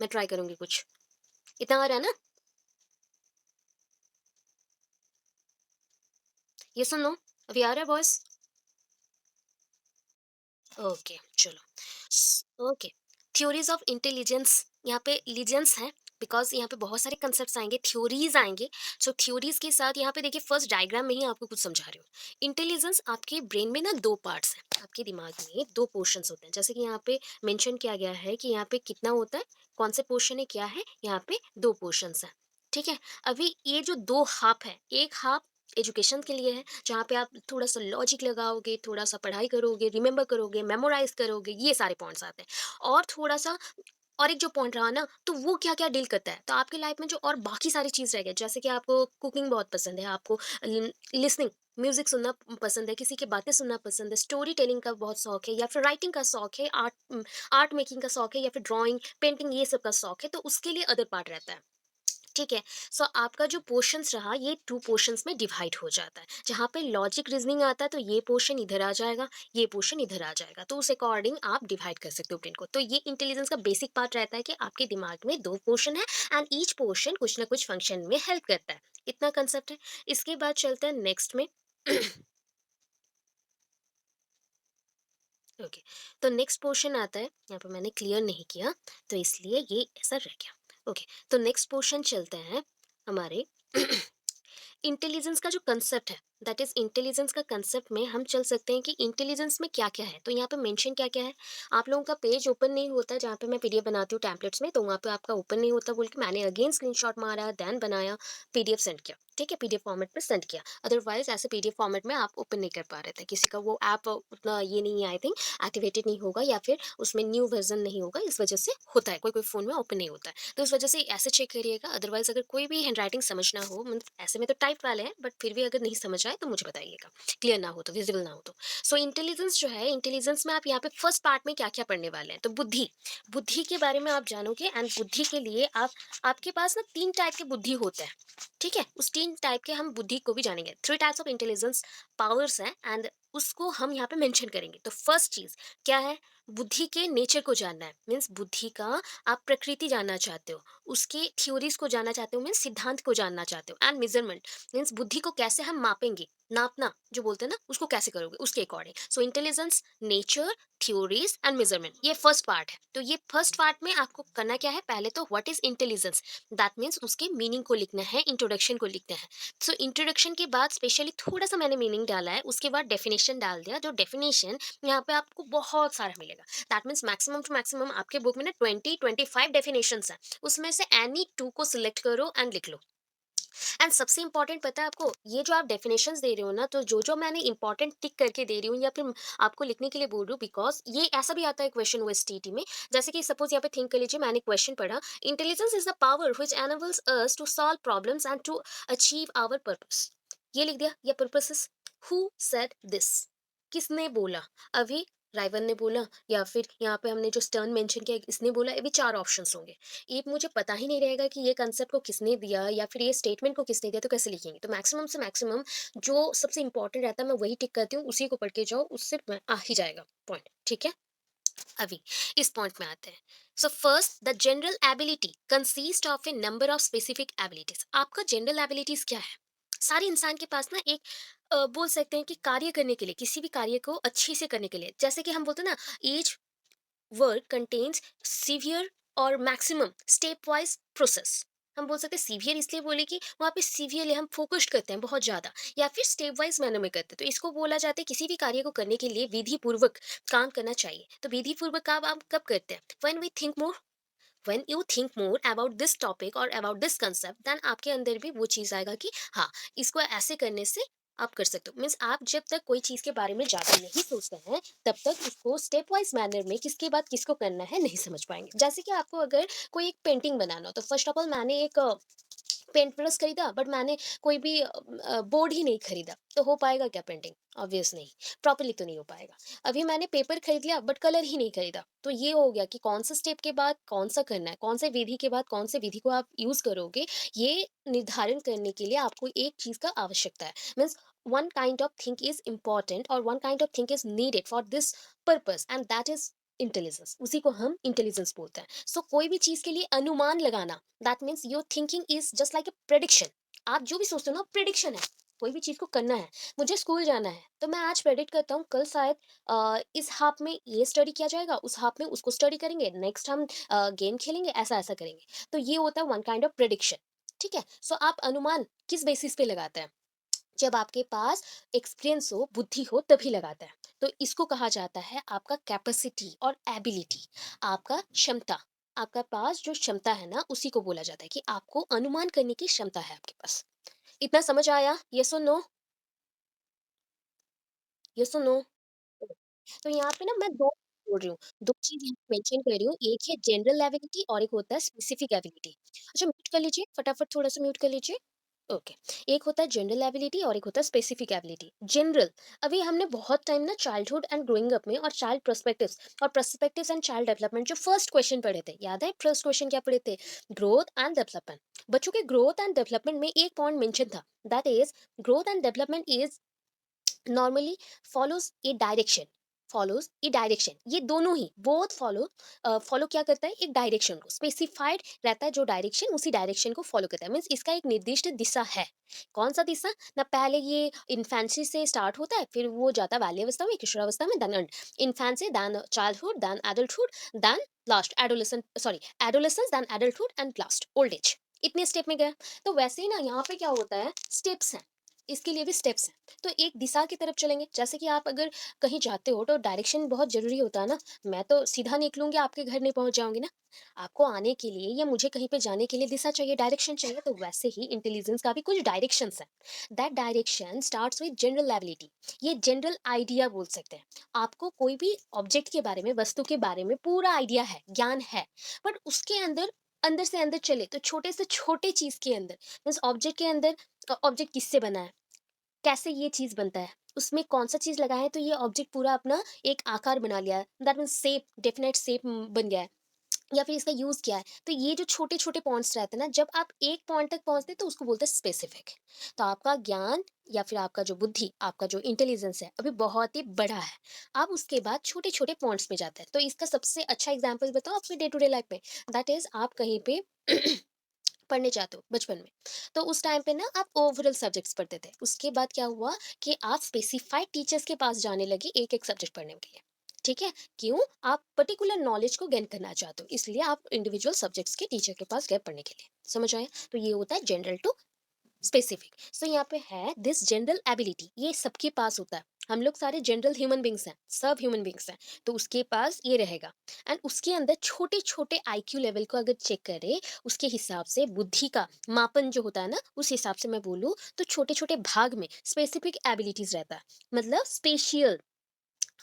मैं ट्राई करूँगी कुछ। इतना आ रहा है ना? येस और नो? अभी आ रहा है वॉइस? ओके, चलो। ओके, थ्योरीज ऑफ इंटेलिजेंस, यहाँ पे लीजेंस है बिकॉज यहाँ पे बहुत सारे कंसेप्ट आएंगे, थ्योरीज आएंगे। सो थ्योरीज के साथ यहाँ पे देखिए फर्स्ट डायग्राम में ही आपको कुछ समझा रही हूँ। इंटेलिजेंस आपके ब्रेन में ना दो पार्ट्स हैं, आपके दिमाग में दो पोर्शंस होते हैं, जैसे कि यहाँ पे मेंशन किया गया है कि यहाँ पे कितना होता है, कौन से पोर्शन है, क्या है, यहाँ पे दो पोर्शंस हैं। ठीक है, अभी ये जो दो हाफ है, एक हाफ एजुकेशन के लिए है, जहाँ पे आप थोड़ा सा लॉजिक लगाओगे, थोड़ा सा पढ़ाई करोगे, रिमेंबर करोगे, मेमोराइज करोगे, ये सारे पॉइंट्स आते हैं। और थोड़ा सा और एक जो पॉइंट रहा ना, तो वो क्या क्या डील करता है, तो आपकी लाइफ में जो और बाकी सारी चीज रह गई, जैसे कि आपको कुकिंग बहुत पसंद है, आपको लिसनिंग म्यूजिक सुनना पसंद है, किसी की बातें सुनना पसंद है, स्टोरी टेलिंग का बहुत शौक है, या फिर राइटिंग का शौक है, आर्ट आर्ट मेकिंग का शौक है, या फिर ड्राइंग पेंटिंग ये सब का शौक है, तो उसके लिए अदर पार्ट रहता है। ठीक है, सो आपका जो पोर्शंस रहा ये टू पोर्शंस में डिवाइड हो जाता है, जहाँ पे लॉजिक रीजनिंग आता है तो ये पोर्शन इधर आ जाएगा, ये पोर्शन इधर आ जाएगा, तो उस अकॉर्डिंग आप डिवाइड कर सकते हो ब्रेन को। तो ये इंटेलिजेंस का बेसिक पार्ट रहता है कि आपके दिमाग में दो पोर्शन है, एंड ईच पोर्शन कुछ ना कुछ फंक्शन में हेल्प करता है। इतना कंसेप्ट है। इसके बाद चलते हैं नेक्स्ट में। ओके, तो नेक्स्ट पोर्शन आता है, यहाँ पे मैंने क्लियर नहीं किया तो इसलिए ये ऐसा रह गया। ओके, तो नेक्स्ट पोर्शन चलते हैं हमारे इंटेलिजेंस का जो कंसेप्ट है, दैट इज इंटेलिजेंस का कंसेप्ट में हम चल सकते हैं कि इंटेलिजेंस में क्या क्या है। तो यहाँ पे मेंशन क्या क्या है, आप लोगों का पेज ओपन नहीं होता, जहाँ पे मैं पीडीएफ बनाती हूँ टैंपलेट्स में, तो वहाँ पे आपका ओपन नहीं होता बोल के मैंने अगेन स्क्रीनशॉट मारा, देन बनाया, पीडीएफ सेंड किया। ठीक है, पीडीएफ फॉर्मेट में सेंड किया, अदरवाइज ऐसे पीडीएफ फॉर्मेट में आप ओपन नहीं कर पा रहे थे, किसी का वो ऐप उतना ये नहीं आई थिंक एक्टिवेटेड नहीं होगा, या फिर उसमें न्यू वर्जन नहीं होगा, इस वजह से होता है, कोई कोई फोन में ओपन नहीं होता है, तो इस वजह से ऐसे चेक करिएगा। अदरवाइज अगर कोई भी हैंड राइटिंग समझना हो, मतलब ऐसे में तो टाइप वाले हैं, बट फिर भी अगर नहीं समझ आए तो मुझे बताइएगा, क्लियर ना हो तो, विजिबल ना हो तो। सो इंटेलिजेंस जो है, इंटेलिजेंस में आप यहाँ पे फर्स्ट पार्ट में क्या क्या पढ़ने वाले हैं, तो बुद्धि, बुद्धि के बारे में आप जानोगे। एंड बुद्धि के लिए आप, आपके पास ना तीन टाइप के बुद्धि होते हैं। ठीक है, उस तीन टाइप के हम बुद्धि को भी जानेंगे, three types of intelligence powers हैं, एंड उसको हम यहाँ पे मेंशन करेंगे। तो फर्स्ट चीज क्या है, बुद्धि के नेचर को जानना है, मीन्स बुद्धि का आप प्रकृति जानना चाहते हो, उसके थ्योरीज को जानना चाहते हो, मीन्स सिद्धांत को जानना चाहते हो। एंड मेजरमेंट, मीन्स बुद्धि को कैसे हम मापेंगे, नापना जो बोलते हैं ना, उसको कैसे करोगे उसके according. So intelligence, nature, theories and measurement, ये फर्स्ट पार्ट है। तो ये फर्स्ट पार्ट में आपको करना क्या है, पहले तो what is intelligence, that means उसके मीनिंग को लिखना है, इंट्रोडक्शन को लिखना है। सो इंट्रोडक्शन के बाद स्पेशली थोड़ा सा मैंने मीनिंग डाला है, उसके बाद डेफिनेशन डाल दिया, जो डेफिनेशन यहाँ पे आपको बहुत सारा मिलेगा। That means maximum to maximum आपके बुक में ना 20-25 डेफिनेशंस हैं, उसमें से एनी टू को सिलेक्ट करो एंड लिख लो। एंड सबसे इंपॉर्टेंट पता है आपको, ये जो आप डेफिनेशंस दे रहे हो ना, तो जो जो मैंने इंपॉर्टेंट टिक करके दे रही हूँ या फिर आपको लिखने के लिए बोल रही हूँ, बिकॉज ये ऐसा भी आता है क्वेश्चन ओएसटीटी में। जैसे कि सपोज यहाँ पे थिंक कर लीजिए, मैंने क्वेश्चन पढ़ा, intelligence is the power which enables us to solve problems and to achieve our purpose. ये लिख दिया, या पर्पसेस। हु सेड दिस, किसने बोला, अभी राइवन ने बोला, या फिर यहाँ पे हमने जो स्टर्न मेंशन किया इसने बोला, ये भी चार ऑप्शंस होंगे। एक मुझे पता ही नहीं रहेगा कि ये कंसेप्ट को किसने दिया या फिर ये स्टेटमेंट को किसने दिया, तो कैसे लिखेंगे। तो मैक्सिमम से मैक्सिमम जो सबसे इंपॉर्टेंट रहता है मैं वही टिक करती हूँ, उसी को पढ़ के जाओ, उससे आ ही जाएगा पॉइंट। ठीक है, अभी इस पॉइंट में आते हैं। So first, the general ability consist of A number of specific abilities. आपका जनरल एबिलिटीज क्या है, सारे इंसान के पास ना एक बोल सकते हैं कि कार्य करने के लिए, किसी भी कार्य को अच्छे से करने के लिए, जैसे कि हम बोलते हैं ना, ईच वर्ड कंटेन्स सीवियर और मैक्सिमम स्टेप वाइज प्रोसेस। हम बोल सकते हैं सीवियर इसलिए बोले कि वहाँ पे सीवियरली हम फोकस करते हैं बहुत ज्यादा, या फिर स्टेप वाइज मैनर में करते हैं, तो इसको बोला जाता है किसी भी कार्य को करने के लिए विधि पूर्वक काम करना चाहिए। तो विधि पूर्वक काम आप कब करते हैं, when we think more, when you think more about this topic और अबाउट दिस कंसेप्ट, देन आपके अंदर भी वो चीज आएगा कि हाँ, इसको ऐसे करने से आप कर सकते हो। मीन्स आप जब तक कोई चीज के बारे में ज्यादा नहीं सोचते हैं, तब तक उसको स्टेप वाइज मैनर में किसके बाद किसको करना है नहीं समझ पाएंगे। जैसे कि आपको अगर कोई एक पेंटिंग बनाना हो, तो फर्स्ट ऑफ ऑल मैंने एक पेंट ब्रश खरीदा, बट मैंने कोई भी बोर्ड ही नहीं खरीदा, तो हो पाएगा क्या पेंटिंग, ऑब्वियस नहीं, प्रॉपरली तो नहीं हो पाएगा। अभी मैंने पेपर खरीद लिया बट कलर ही नहीं खरीदा, तो ये हो गया कि कौन सा स्टेप के बाद कौन सा करना है, कौन से विधि के बाद कौन से विधि को आप यूज करोगे, ये निर्धारण करने के लिए आपको एक चीज का आवश्यकता है। Means one kind of thing is important or one kind of thing is needed for this purpose, and that is intelligence, उसी को हम इंटेलिजेंस बोलते हैं। सो कोई भी चीज के लिए अनुमान लगाना, that means your thinking is just like a prediction. आप जो भी सोचते हो ना, प्रेडिक्शन है। कोई भी चीज को करना है, मुझे स्कूल जाना है, तो मैं आज प्रेडिक्ट करता हूँ कल शायद इस हाफ में ये स्टडी किया जाएगा, उस हाफ में उसको स्टडी करेंगे, नेक्स्ट हम गेम खेलेंगे, ऐसा ऐसा करेंगे। तो ये होता है वन काइंड ऑफ प्रेडिक्शन। ठीक है, सो आप अनुमान किस बेसिस पे लगाते हैं? जब आपके पास एक्सपीरियंस हो, बुद्धि हो, तभी लगाता है। तो इसको कहा जाता है आपका कैपेसिटी और एबिलिटी, आपका क्षमता। आपका पास जो क्षमता है ना, उसी को बोला जाता है कि आपको अनुमान करने की क्षमता है आपके पास। इतना समझ आया? यस और नो? यस और नो? तो यहाँ पे ना मैं 2 बोल रही हूँ, 2 चीज़ यहाँ पे मेंशन कर रही हूँ, एक है जनरल एबिलिटी और एक होता है स्पेसिफिक एबिलिटी। अच्छा म्यूट कर लीजिए, फटाफट थोड़ा-सा म्यूट कर लीजिए। ओके, एक होता है जनरल एबिलिटी और एक होता है स्पेसिफिक एबिलिटी। जनरल, अभी हमने बहुत टाइम ना चाइल्डहुड एंड ग्रोइंग अप में और चाइल्ड पर्सपेक्टिव्स और पर्सपेक्टिव्स एंड चाइल्ड डेवलपमेंट जो फर्स्ट क्वेश्चन पढ़े थे, याद है फर्स्ट क्वेश्चन क्या पढ़े थे? Growth and development. बच्चों के ग्रोथ एंड डेवलपमेंट में एक पॉइंट मेंशन था, that is growth and development is normally follows A direction. Follows A direction, ये दोनों ही बोथ फॉलो क्या करता है? एक डायरेक्शन को स्पेसिफाइड रहता है, जो डायरेक्शन उसी डायरेक्शन को फॉलो करता है, मीन्स इसका एक निर्दिष्ट दिशा है। कौन सा दिशा? ना पहले ये इन्फेंसी से स्टार्ट होता है, फिर वो जाता है बाल्यावस्था में, किशोरावस्था में, then infancy, then childhood, then adulthood, then last adolescent, sorry adolescence, then adulthood and last old age. इतने स्टेप में गया। तो वैसे ही ना यहाँ पे क्या होता है, स्टेप्स हैं। इसके लिए भी स्टेप्स हैं। तो एक दिशा की तरफ चलेंगे, जैसे कि आप अगर कहीं जाते हो तो डायरेक्शन बहुत जरूरी होता है ना। मैं तो सीधा निकलूंगी, आपके घर नहीं पहुंच जाऊंगी ना। आपको आने के लिए या मुझे कहीं पे जाने के लिए दिशा चाहिए, डायरेक्शन चाहिए। तो वैसे ही इंटेलिजेंस का भी कुछ डायरेक्शंस है। That direction starts with general ability. ये जनरल आइडिया बोल सकते हैं। आपको कोई भी ऑब्जेक्ट के बारे में, वस्तु के बारे में पूरा आइडिया है, ज्ञान है, बट उसके अंदर अंदर से अंदर चले तो छोटे से छोटे चीज के अंदर, मीन्स ऑब्जेक्ट के अंदर, ऑब्जेक्ट किससे बना है, कैसे ये चीज़ बनता है, उसमें कौन-सा चीज़ लगा है तो ये ऑब्जेक्ट पूरा अपना एक आकार बना लिया है। That means shape, definite shape बन गया है, या फिर इसका यूज़ क्या है। तो ये जो छोटे-छोटे पॉइंट्स रहते हैं ना, जब आप एक पॉइंट तक पहुँचते हैं तो उसको बोलते हैं स्पेसिफिक। तो आपका ज्ञान या फिर आपका जो बुद्धि, आपका जो इंटेलिजेंस है, अभी बहुत ही बड़ा है। आप उसके बाद छोटे-छोटे पॉइंट्स में जाते हैं। तो इसका सबसे अच्छा एग्ज़ाम्पल बताऊँ आपके डे टू डे लाइफ़ में? दैट इज़ आप कहीं पे पढ़ने जाते हो बचपन में, तो उस टाइम पे ना आप ओवरऑल सब्जेक्ट्स पढ़ते थे। उसके बाद क्या हुआ कि आप स्पेसिफाइड टीचर्स के पास जाने लगे एक एक सब्जेक्ट पढ़ने के लिए। ठीक है, क्यों? आप पर्टिकुलर नॉलेज को गेन करना चाहते हो, इसलिए आप इंडिविजुअल सब्जेक्ट्स के टीचर के पास गए पढ़ने के लिए। समझ आया? तो ये होता है जनरल टू स्पेसिफिक। सो यहाँ पे है दिस जनरल एबिलिटी, ये सबके पास होता है। हम लोग सारे जनरल ह्यूमन बींग्स हैं, सब ह्यूमन बींग्स हैं। तो उसके पास ये रहेगा। एंड उसके अंदर छोटे छोटे आईक्यू लेवल को अगर चेक करें, उसके हिसाब से बुद्धि का मापन जो होता है ना, उस हिसाब से मैं बोलूँ तो छोटे छोटे भाग में स्पेसिफिक एबिलिटीज रहता है। मतलब स्पेशियल,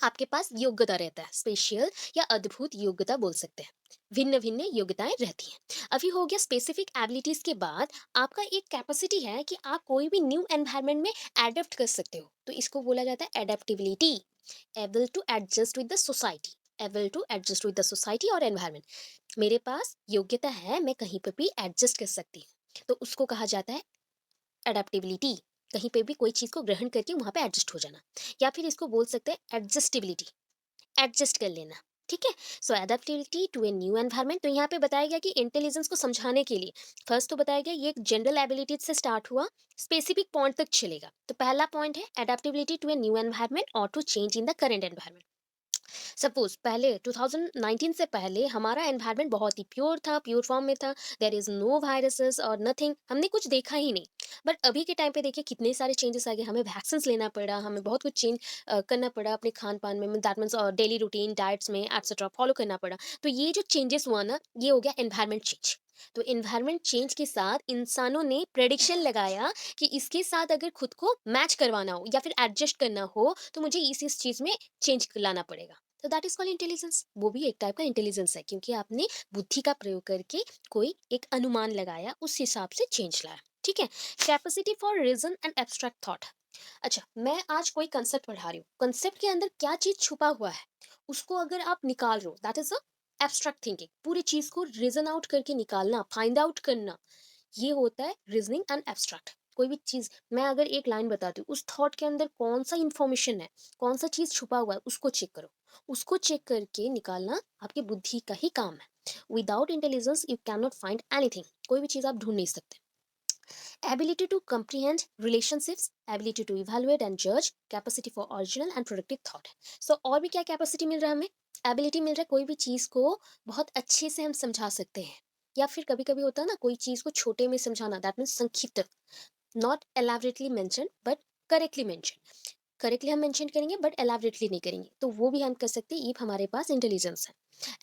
आपके पास योग्यता रहता है, स्पेशल या अद्भुत योग्यता बोल सकते हैं। भिन्न भिन्न योग्यताएं रहती हैं। अभी हो गया स्पेसिफिक एबिलिटीज के बाद, आपका एक कैपेसिटी है कि आप कोई भी न्यू एनवायरनमेंट में एडेप्ट कर सकते हो, तो इसको बोला जाता है adaptability. Able to adjust with the society, able to adjust with the society और एनवायरनमेंट। मेरे पास योग्यता है, मैं कहीं पर भी एडजस्ट कर सकती हूँ, तो उसको कहा जाता है अडेप्टिबिलिटी। कहीं पे भी कोई चीज़ को ग्रहण करके वहाँ पे एडजस्ट हो जाना, या फिर इसको बोल सकते हैं एडजस्टिबिलिटी, एडजस्ट कर लेना। ठीक है, so adaptability to a new environment. तो यहाँ पे बताया गया कि इंटेलिजेंस को समझाने के लिए फर्स्ट तो बताया गया ये एक जनरल एबिलिटीज से स्टार्ट हुआ, स्पेसिफिक पॉइंट तक चलेगा। तो पहला पॉइंट है adaptability to a new environment और to change in the current environment. Suppose पहले 2019 से पहले हमारा एनवायरनमेंट बहुत ही प्योर था, प्योर फॉर्म में था। देयर इज नो वायरसेस और नथिंग, हमने कुछ देखा ही नहीं। बट अभी के टाइम पे देखिए कितने सारे चेंजेस आ गए, हमें वैक्सीन लेना पड़ा, हमें बहुत कुछ चेंज करना पड़ा अपने खान पान में, that means daily routine diets में एटसेट्रा फॉलो करना पड़ा। तो ये जो चेंजेस हुआ ना, ये हो गया एनवायरनमेंट चेंज। तो एनवायरनमेंट चेंज के साथ इंसानों ने प्रेडिक्शन लगाया कि इसके साथ अगर खुद को मैच करवाना हो या फिर एडजस्ट करना हो, तो मुझे इस चीज में चेंज लाना पड़ेगा। तो दैट इज कॉल्ड इंटेलिजेंस। वो भी एक टाइप का इंटेलिजेंस है, क्योंकि आपने बुद्धि का प्रयोग करके कोई एक अनुमान लगाया, उस हिसाब से चेंज लाया। ठीक है, capacity for reason and abstract thought. अच्छा, मैं आज कोई कंसेप्ट पढ़ा रही हूँ, कंसेप्ट के अंदर क्या चीज छुपा हुआ है, उसको अगर आप निकाल रहे हो, that is a abstract thinking. पूरी चीज को रीजन आउट करके निकालना, फाइंड आउट करना, ये होता है रीजनिंग एंड एब्स्ट्रैक्ट। कोई भी चीज़ मैं अगर एक लाइन बताती हूँ, उस थॉट के अंदर कौन-सा इन्फॉर्मेशन है, कौन-सा चीज़ छुपा हुआ है, उसको चेक करो। उसको चेक करके निकालना आपकी बुद्धि का ही काम है। Without intelligence you can not find anything. कोई भी चीज़ आप ढूँढ नहीं सकते। Ability to comprehend relationships, ability to evaluate and judge, capacity for original and productive thought। So और भी क्या कैपेसिटी मिल रहा है हमें? एबिलिटी मिल रहा है कोई भी चीज़ को बहुत अच्छे से हम समझा सकते हैं, या फिर कभी-कभी होता है ना कोई चीज़ को छोटे में समझाना, दैट मीन्स संक्षिप्त, not elaborately mentioned but correctly mentioned। Correctly हम मेंशन करेंगे बट एलाबरेटली नहीं करेंगे, तो वो भी हम कर सकते हैं। ये हमारे पास इंटेलिजेंस है।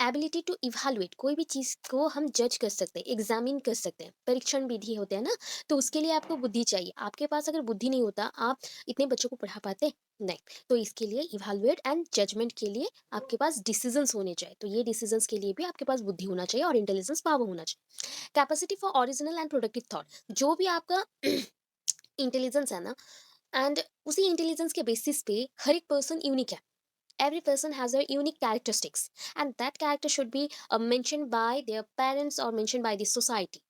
एबिलिटी टू इवेलुएट, कोई भी चीज़ को हम जज कर सकते हैं, एग्जामिन कर सकते हैं। परीक्षण विधि होते हैं ना, तो उसके लिए आपको बुद्धि चाहिए। आपके पास अगर बुद्धि नहीं होता, आप इतने बच्चों को पढ़ा पाते नहीं। तो इसके लिए इवेलुएट एंड जजमेंट के लिए आपके पास डिसीजंस होने चाहिए। तो ये डिसीजंस के लिए भी आपके पास बुद्धि होना चाहिए और इंटेलिजेंस पावर होना चाहिए। Capacity for original and productive thought, जो भी आपका इंटेलिजेंस है ना, एंड उसी इंटेलिजेंस के बेसिस पे हर एक पर्सन यूनिक है। Every person has their unique characteristics, and that character should be mentioned by their parents or mentioned by the society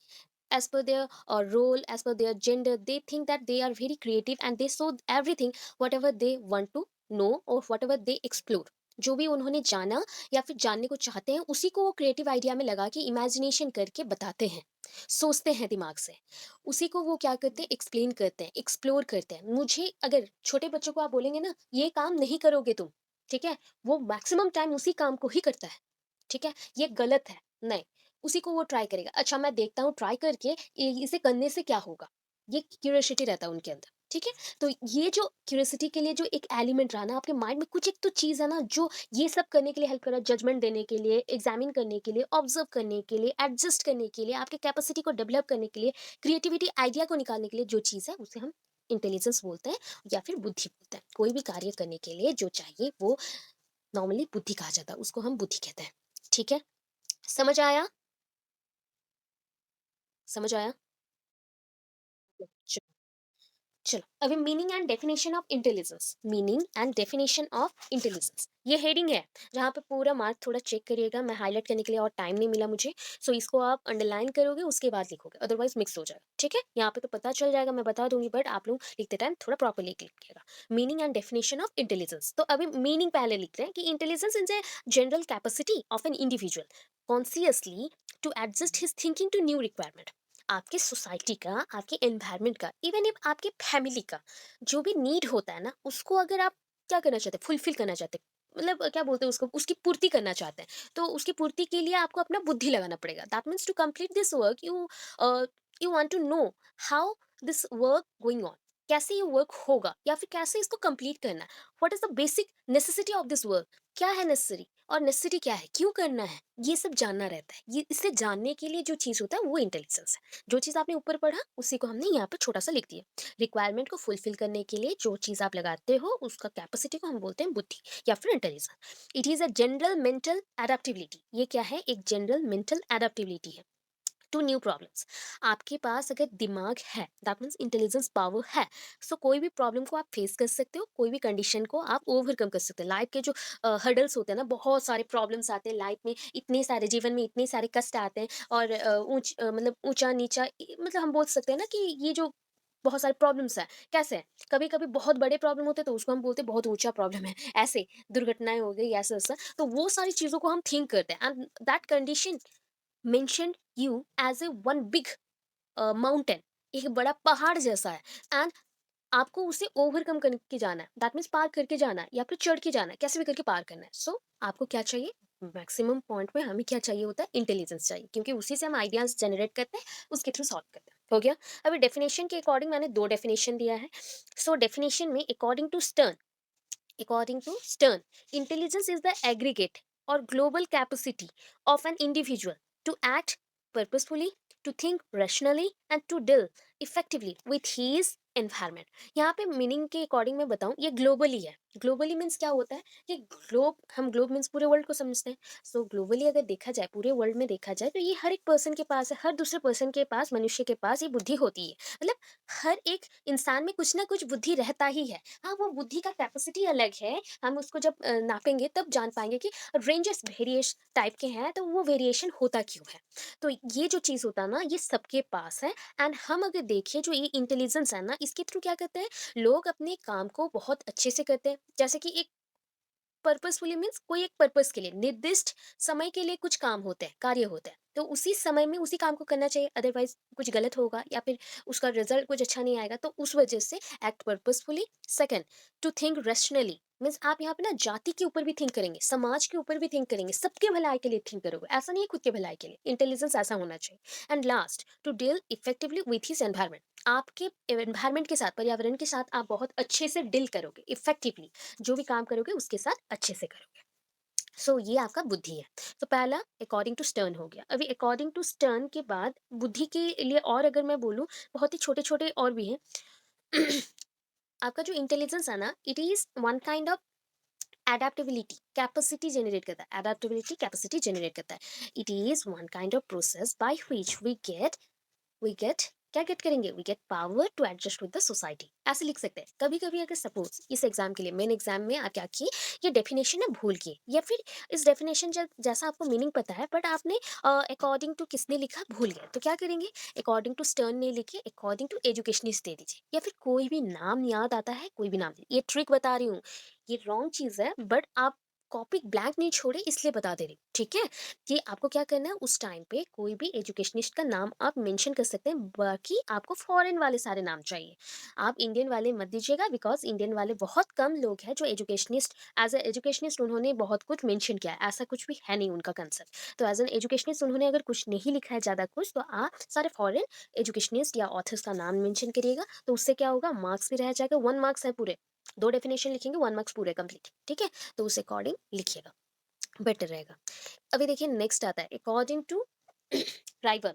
as per their role, as per their gender. They think that they are very creative and they show everything whatever they want to know or whatever they explore। जो भी उन्होंने जाना या फिर जानने को चाहते हैं, उसी को वो क्रिएटिव आइडिया में लगा के इमेजिनेशन करके बताते हैं, सोचते हैं दिमाग से। उसी को वो क्या करते हैं, एक्सप्लेन करते हैं, एक्सप्लोर करते हैं। मुझे अगर छोटे बच्चों को आप बोलेंगे ना, ये काम नहीं करोगे तुम, ठीक है, वो मैक्सिमम टाइम उसी काम को ही करता है। ठीक है, ये गलत है, नहीं, उसी को वो ट्राई करेगा। अच्छा मैं देखता हूँ ट्राई करके इसे करने से क्या होगा, ये क्यूरियोसिटी रहता है उनके अंदर। ठीक है, तो ये जो क्यूरियोसिटी के लिए जो एक एलिमेंट रहा ना आपके माइंड में, कुछ एक तो चीज़ है ना जो ये सब करने के लिए हेल्प कर रहा है, जजमेंट देने के लिए, एग्जामिन करने के लिए, ऑब्जर्व करने के लिए, एडजस्ट करने के लिए, आपके कैपेसिटी को डेवलप करने के लिए, क्रिएटिविटी आइडिया को निकालने के लिए जो चीज़ है उसे हम इंटेलिजेंस बोलते हैं या फिर बुद्धि बोलते हैं। कोई भी कार्य करने के लिए जो चाहिए वो नॉर्मली बुद्धि कहा जाता है, उसको हम बुद्धि कहते हैं। ठीक है, समझ आया? समझ आया? चलो अभी meaning and definition of intelligence. Meaning and definition of intelligence, ये हेडिंग है जहाँ पे पूरा मार्क थोड़ा चेक करिएगा। मैं हाईलाइट करने के लिए और टाइम नहीं मिला मुझे, सो इसको आप अंडरलाइन करोगे उसके बाद लिखोगे, अदरवाइज मिक्स हो जाएगा। ठीक है, यहाँ पे तो पता चल जाएगा, मैं बता दूंगी, बट आप लोग लिखते टाइम थोड़ा प्रॉपरली लिखिएगा। Meaning and definition of intelligence, तो अभी मीनिंग पहले लिख रहे हैं कि intelligence is a general capacity of an individual consciously to adjust his thinking to new requirement. आपके सोसाइटी का, आपके एनवायरनमेंट का, इवन इफ आपके फैमिली का जो भी नीड होता है ना, उसको अगर आप क्या करना चाहते हैं, फुलफिल करना चाहते हैं, मतलब क्या बोलते हैं उसको, उसकी पूर्ति करना चाहते हैं, तो उसकी पूर्ति के लिए आपको अपना बुद्धि लगाना पड़ेगा। That means to complete this work you you want to know how this work going on, कैसे ये वर्क होगा या फिर कैसे इसको कंप्लीट करना है। What is the basic necessity of this work, क्या है नेसेसरी और नेसेसिटी क्या है, क्यों करना है, ये सब जानना रहता है। ये इसे जानने के लिए जो चीज़ होता है वो इंटेलिजेंस है। जो चीज़ आपने ऊपर पढ़ा उसी को हमने यहाँ पे छोटा सा लिख दिया। रिक्वायरमेंट को फुलफिल करने के लिए जो चीज़ आप लगाते हो उसका कैपेसिटी को हम बोलते हैं बुद्धि या फिर intelligence. It is a general mental adaptability. ये क्या है, एक जनरल मेंटल एडेप्टिबिलिटी है टू न्यू प्रॉब्लम्स। आपके पास अगर दिमाग है, दैट मीन्स इंटेलिजेंस पावर है, सो कोई भी प्रॉब्लम को आप फेस कर सकते हो, कोई भी कंडीशन को आप ओवरकम कर सकते हो। लाइफ के जो हर्डल्स होते हैं ना, बहुत सारे प्रॉब्लम्स आते हैं लाइफ में, इतने सारे जीवन में इतने सारे कष्ट आते हैं, और मतलब ऊंचा नीचा, मतलब हम बोल सकते हैं ना कि ये जो बहुत सारे प्रॉब्लम्स है, कैसे है, कभी कभी बहुत बड़े प्रॉब्लम होते हैं तो उसको हम बोलते हैं बहुत ऊंचा प्रॉब्लम है, ऐसे दुर्घटनाएं हो गई ऐसा ऐसा, तो वो सारी चीजों को हम थिंक करते हैं, and that condition mentioned you as a one big mountain, एक बड़ा पहाड़ जैसा है, एंड आपको उसे ओवरकम करके जाना है, दैट मीन्स पार करके जाना है या फिर चढ़ के जाना है, कैसे भी करके पार करना है। सो आपको क्या चाहिए, मैक्सिमम पॉइंट में हमें क्या चाहिए होता है, इंटेलिजेंस चाहिए, क्योंकि उसी से हम आइडियाज जनरेट करते हैं, उसके थ्रू सॉल्व करते हैं। हो गया। अभी डेफिनेशन के अकॉर्डिंग मैंने दो डेफिनेशन दिया है। सो डेफिनेशन में according to Stern, intelligence is the aggregate or global capacity of an individual to act purposefully, to think rationally, and to deal effectively with his environment. यहाँ पे meaning के according मैं बताऊँ, ये globally है। Globally means क्या होता है कि ग्लोब, हम ग्लोब मीन्स पूरे वर्ल्ड को समझते हैं। सो ग्लोबली अगर देखा जाए, पूरे वर्ल्ड में देखा जाए, तो ये हर एक पर्सन के पास है, हर दूसरे पर्सन के पास, मनुष्य के पास ये बुद्धि होती है। मतलब हर एक इंसान में कुछ ना कुछ बुद्धि रहता ही है। हाँ, वो बुद्धि का कैपेसिटी अलग है। हम उसको जब नापेंगे तब जान पाएंगे कि रेंजेस वेरिएशन टाइप के हैं, तो वो वेरिएशन होता क्यों है। तो ये जो चीज़ होता है ना, ये सबके पास है। एंड हम अगर देखें, जो ये इंटेलिजेंस है ना, इसके थ्रू क्या करते हैं लोग, अपने काम को बहुत अच्छे से करते हैं। जैसे कि एक पर्पसफुली मीन्स कोई एक पर्पस के लिए, निर्दिष्ट समय के लिए कुछ काम होते हैं, कार्य होते हैं, तो उसी समय में उसी काम को करना चाहिए, अदरवाइज कुछ गलत होगा या फिर उसका रिजल्ट कुछ अच्छा नहीं आएगा। तो उस वजह से act purposefully. Second, to think rationally means आप यहाँ पे ना जाति के ऊपर भी थिंक करेंगे, समाज के ऊपर भी थिंक करेंगे, सबके भलाई के लिए थिंक करोगे, ऐसा नहीं है खुद के भलाई के लिए। इंटेलिजेंस ऐसा होना चाहिए। And last, to deal effectively with his environment. आपके एनवायरमेंट के साथ, पर्यावरण के साथ आप बहुत अच्छे से डील करोगे इफेक्टिवली। जो भी काम करोगे उसके साथ अच्छे से करोगे। सो ये आपका बुद्धि है। तो पहला अकॉर्डिंग टू स्टर्न हो गया। अभी अकॉर्डिंग टू स्टर्न के बाद बुद्धि के लिए और अगर मैं बोलूँ, बहुत ही छोटे छोटे और भी हैं। आपका जो इंटेलिजेंस है ना, it is one kind of adaptability capacity generate करता है। एडेप्टेबिलिटी कैपेसिटी जनरेट करता है। It is one kind of process by which we get क्या गेट करेंगे, we get power to adjust with the society, ऐसे लिख सकते हैं। कभी कभी अगर सपोज इस एग्जाम के लिए, मेन एग्जाम में आप क्या किए, ये डेफिनेशन ना भूल गए, या फिर इस डेफिनेशन जैसा आपको मीनिंग पता है बट आपने अकॉर्डिंग टू किसने लिखा भूल गए, तो क्या करेंगे, अकॉर्डिंग टू स्टर्न ने लिखे, अकॉर्डिंग टू एजुकेशनिस्ट दे दीजिए, या फिर कोई भी नाम याद आता है, कोई भी नाम ये ट्रिक बता रही हूँ। ये रॉन्ग चीज है बट आप कॉपी ब्लैंक नहीं छोड़े इसलिए बता दे रही हूँ, ठीक है। कि आपको क्या करना है, उस टाइम पे कोई भी एजुकेशनिस्ट का नाम आप मेंशन कर सकते हैं, बाकी आपको फॉरेन वाले सारे नाम चाहिए। आप इंडियन वाले मत दीजिएगा, बिकॉज इंडियन वाले बहुत कम लोग हैं जो एजुकेशनिस्ट, एज ए एजुकेशनिस्ट उन्होंने बहुत कुछ मेंशन किया है, ऐसा कुछ भी है नहीं उनका कंसेप्ट। तो एज एन एजुकेशनिस्ट उन्होंने अगर कुछ नहीं लिखा है ज़्यादा कुछ, तो आप सारे फॉरेन एजुकेशनिस्ट या ऑथर्स का नाम मेंशन करिएगा। तो उससे क्या होगा, मार्क्स भी रह जाएगा, 1 मार्क्स है पूरे। दो डेफिनेशन लिखेंगे, 1 मार्क्स पूरे कंप्लीट, ठीक है। तो उस अकॉर्डिंग लिखिएगा, बेटर रहेगा। अभी देखिए नेक्स्ट आता है अकॉर्डिंग टू राइवल।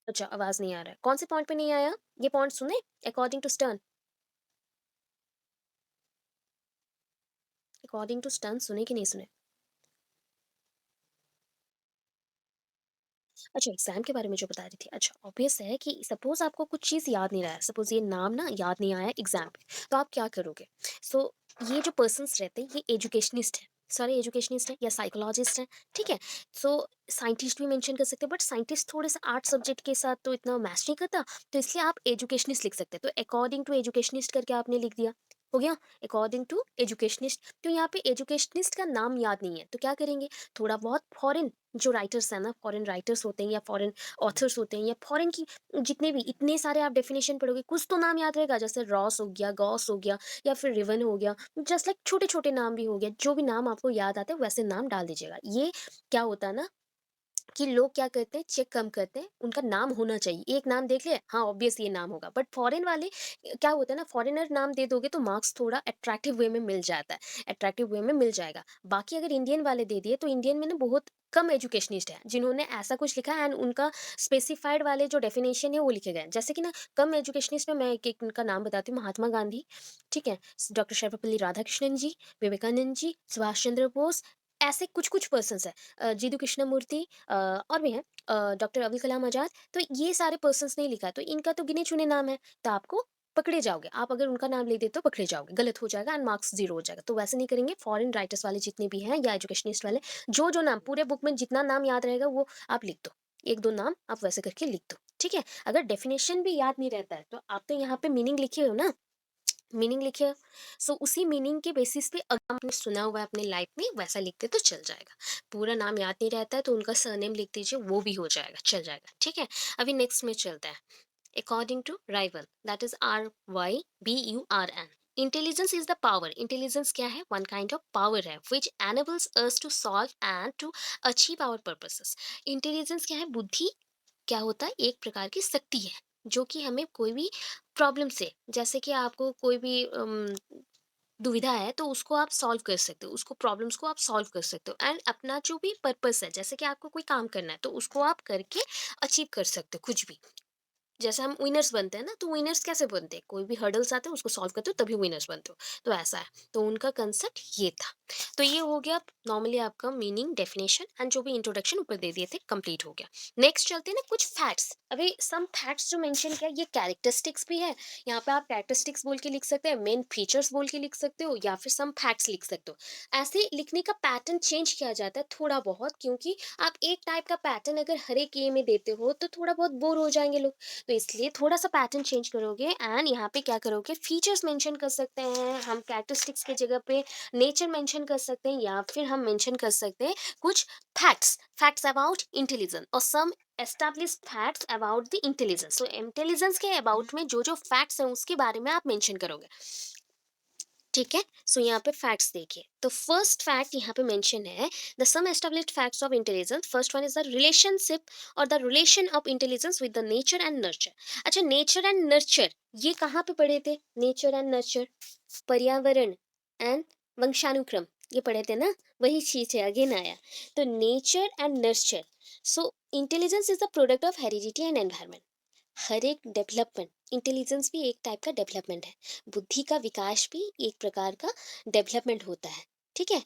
अच्छा, आवाज नहीं आ रहा है, कौन से पॉइंट पे नहीं आया, ये पॉइंट सुने, according to Stern. According to Stern सुने कि नहीं सुने। अच्छा, एग्जाम के बारे में जो बता रही थी, अच्छा ऑब्वियस है कि सपोज आपको कुछ चीज याद नहीं रहा है, सपोज ये नाम ना याद नहीं आया एग्जाम पे, तो आप क्या करोगे। सो ये जो पर्सन्स रहते हैं ये एजुकेशनिस्ट है, सारे एजुकेशनिस्ट हैं या साइकोलॉजिस्ट हैं, ठीक है। सो साइंटिस्ट भी मेंशन कर सकते हैं, बट साइंटिस्ट थोड़े से आर्ट सब्जेक्ट के साथ तो इतना मैच नहीं करता, तो इसलिए आप एजुकेशनिस्ट लिख सकते हैं। तो अकॉर्डिंग टू एजुकेशनिस्ट करके आपने लिख दिया, हो गया। अकॉर्डिंग टू एजुकेशनिस्ट, तो यहाँ पे एजुकेशनिस्ट का नाम याद नहीं है, तो क्या करेंगे, थोड़ा बहुत फॉरेन जो राइटर्स हैं ना, फॉरेन राइटर्स होते हैं या फॉरेन ऑथर्स होते हैं, या फॉरेन की जितने भी इतने सारे आप डेफिनेशन पढ़ोगे, कुछ तो नाम याद रहेगा, जैसे रॉस हो गया, गॉस हो गया, या फिर रिवन हो गया, जस्ट लाइक छोटे छोटे नाम भी हो गया, जो भी नाम आपको याद आते हैं वैसे नाम डाल दीजिएगा। ये क्या होता है ना, कि लोग क्या करते हैं, चेक कम करते हैं, उनका नाम होना चाहिए, एक नाम देख लिया, हाँ ऑब्वियस ये नाम होगा। बट फॉरेन वाले क्या होता है ना, फॉरेनर नाम दे दोगे तो मार्क्स थोड़ा अट्रैक्टिव वे में मिल जाता है, अट्रैक्टिव वे में मिल जाएगा। बाकी अगर इंडियन वाले दे दिए, तो इंडियन में ना बहुत कम एजुकेशनिस्ट है जिन्होंने ऐसा कुछ लिखा है, एंड उनका स्पेसिफाइड वाले जो डेफिनेशन है वो लिखे गए हैं। जैसे कि ना, कम एजुकेशनिस्ट में मैं एक उनका नाम बताती हूँ, महात्मा गांधी, ठीक है, डॉक्टर सर्वपल्ली राधाकृष्णन जी, विवेकानंद जी, सुभाष चंद्र बोस, ऐसे कुछ कुछ पर्सन है, जीदू कृष्णमूर्ति, और भी हैं, डॉक्टर अब्दुल कलाम आज़ाद। तो ये सारे पर्सन्स ने लिखा, तो इनका तो गिने-चुने नाम है, तो आपको पकड़े जाओगे। आप अगर उनका नाम ले देते हो, पकड़े जाओगे, गलत हो जाएगा एंड मार्क्स 0 हो जाएगा। तो वैसे नहीं करेंगे, फॉरेन राइटर्स वाले जितने भी हैं या एजुकेशनिस्ट वाले, जो-जो नाम पूरे बुक में जितना नाम याद रहेगा वो आप लिख दो। 1-2 नाम आप वैसे करके लिख दो, ठीक है? अगर डेफिनिशन भी याद नहीं रहता है, तो आप तो यहाँ पे मीनिंग लिखे हो ना, मीनिंग लिखे हो, सो उसी मीनिंग के बेसिस पे अगर आपने सुना हुआ है अपने लाइफ में, वैसा लिखते तो चल जाएगा। पूरा नाम याद नहीं रहता है तो उनका सरनेम लिख दीजिए, वो भी हो जाएगा, चल जाएगा, ठीक है। अभी नेक्स्ट में चलता है अकॉर्डिंग टू राइवल, that is RYBURN। Intelligence is the power. Intelligence क्या है, वन काइंड ऑफ पावर है which enables us to solve and to achieve our purposes. Intelligence क्या है, बुद्धि क्या होता है, एक प्रकार की शक्ति है जो कि हमें कोई भी प्रॉब्लम से, जैसे कि आपको कोई भी दुविधा है, तो उसको आप सॉल्व कर सकते हो, उसको प्रॉब्लम्स को आप सॉल्व कर सकते हो, एंड अपना जो भी पर्पस है, जैसे कि आपको कोई काम करना है तो उसको आप करके अचीव कर सकते हो कुछ भी। जैसे हम विनर्स बनते हैं ना, तो विनर्स कैसे बनते हैं? कोई भी हर्डल्स आते हैं उसको सॉल्व करते हो तभी विनर्स बनते हो। तो ऐसा है। तो उनका कांसेप्ट ये था। तो ये हो गया नॉर्मली आपका मीनिंग, डेफिनेशन एंड जो भी इंट्रोडक्शन ऊपर दे दिए थे कंप्लीट हो गया। नेक्स्ट चलते हैं ना कुछ फैक्ट्स। अभी सम फैक्ट्स जो मेंशन किया ये कैरेक्टरिस्टिक्स भी है। यहाँ पे आप कैरेक्टरिस्टिक्स बोल के लिख सकते हैं, मेन फीचर्स बोल के लिख सकते हो या फिर सम फैक्ट्स लिख सकते हो। ऐसे लिखने का पैटर्न चेंज किया जाता है थोड़ा बहुत, क्योंकि आप एक टाइप का पैटर्न अगर हर एक ये में देते हो तो थोड़ा बहुत बोर हो जाएंगे लोग। तो इसलिए थोड़ा सा पैटर्न चेंज करोगे एंड यहाँ पे क्या करोगे, फीचर्स मेंशन कर सकते हैं हम कैरेक्टरिस्टिक्स की जगह पे, नेचर मेंशन कर सकते हैं या फिर हम मेंशन कर सकते हैं कुछ फैक्ट्स, फैक्ट्स अबाउट इंटेलिजेंस और some established facts about the intelligence. तो इंटेलिजेंस के अबाउट में जो जो फैक्ट्स हैं उसके बारे में आप मेंशन करोगे। ठीक है। सो यहाँ पे फैक्ट्स देखिए, तो फर्स्ट फैक्ट यहाँ पे मेंशन है the some established facts of intelligence. First one is the relationship और the relation of intelligence with the nature and nurture. अच्छा, नेचर एंड नर्चर ये कहाँ पे पढ़े थे? नेचर एंड नर्चर, पर्यावरण एंड वंशानुक्रम, ये पढ़े थे ना, वही चीज है अगेन आया। तो nature and nurture. So intelligence is the product of heredity and environment. हर एक डेवलपमेंट, इंटेलिजेंस भी एक टाइप का डेवलपमेंट है, बुद्धि का विकास भी एक प्रकार का डेवलपमेंट होता है। ठीक है,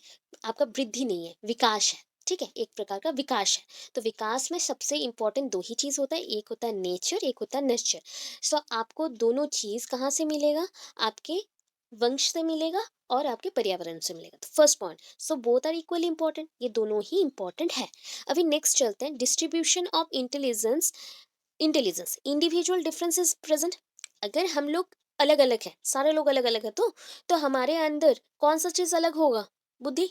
आपका वृद्धि नहीं है, विकास है। ठीक है, एक प्रकार का विकास है। तो विकास में सबसे इंपॉर्टेंट दो ही चीज होता है, एक होता है नेचर, एक होता है नर्चर। सो आपको दोनों चीज कहाँ से मिलेगा? आपके वंश से मिलेगा और आपके पर्यावरण से मिलेगा। तो first point, so both are equally important, ये दोनों ही इंपॉर्टेंट है। अभी नेक्स्ट चलते हैं, distribution of intelligence. Intelligence, individual difference is present. अगर हम लोग अलग अलग हैं, सारे लोग अलग अलग है, तो हमारे अंदर कौन सा चीज अलग होगा? बुद्धि।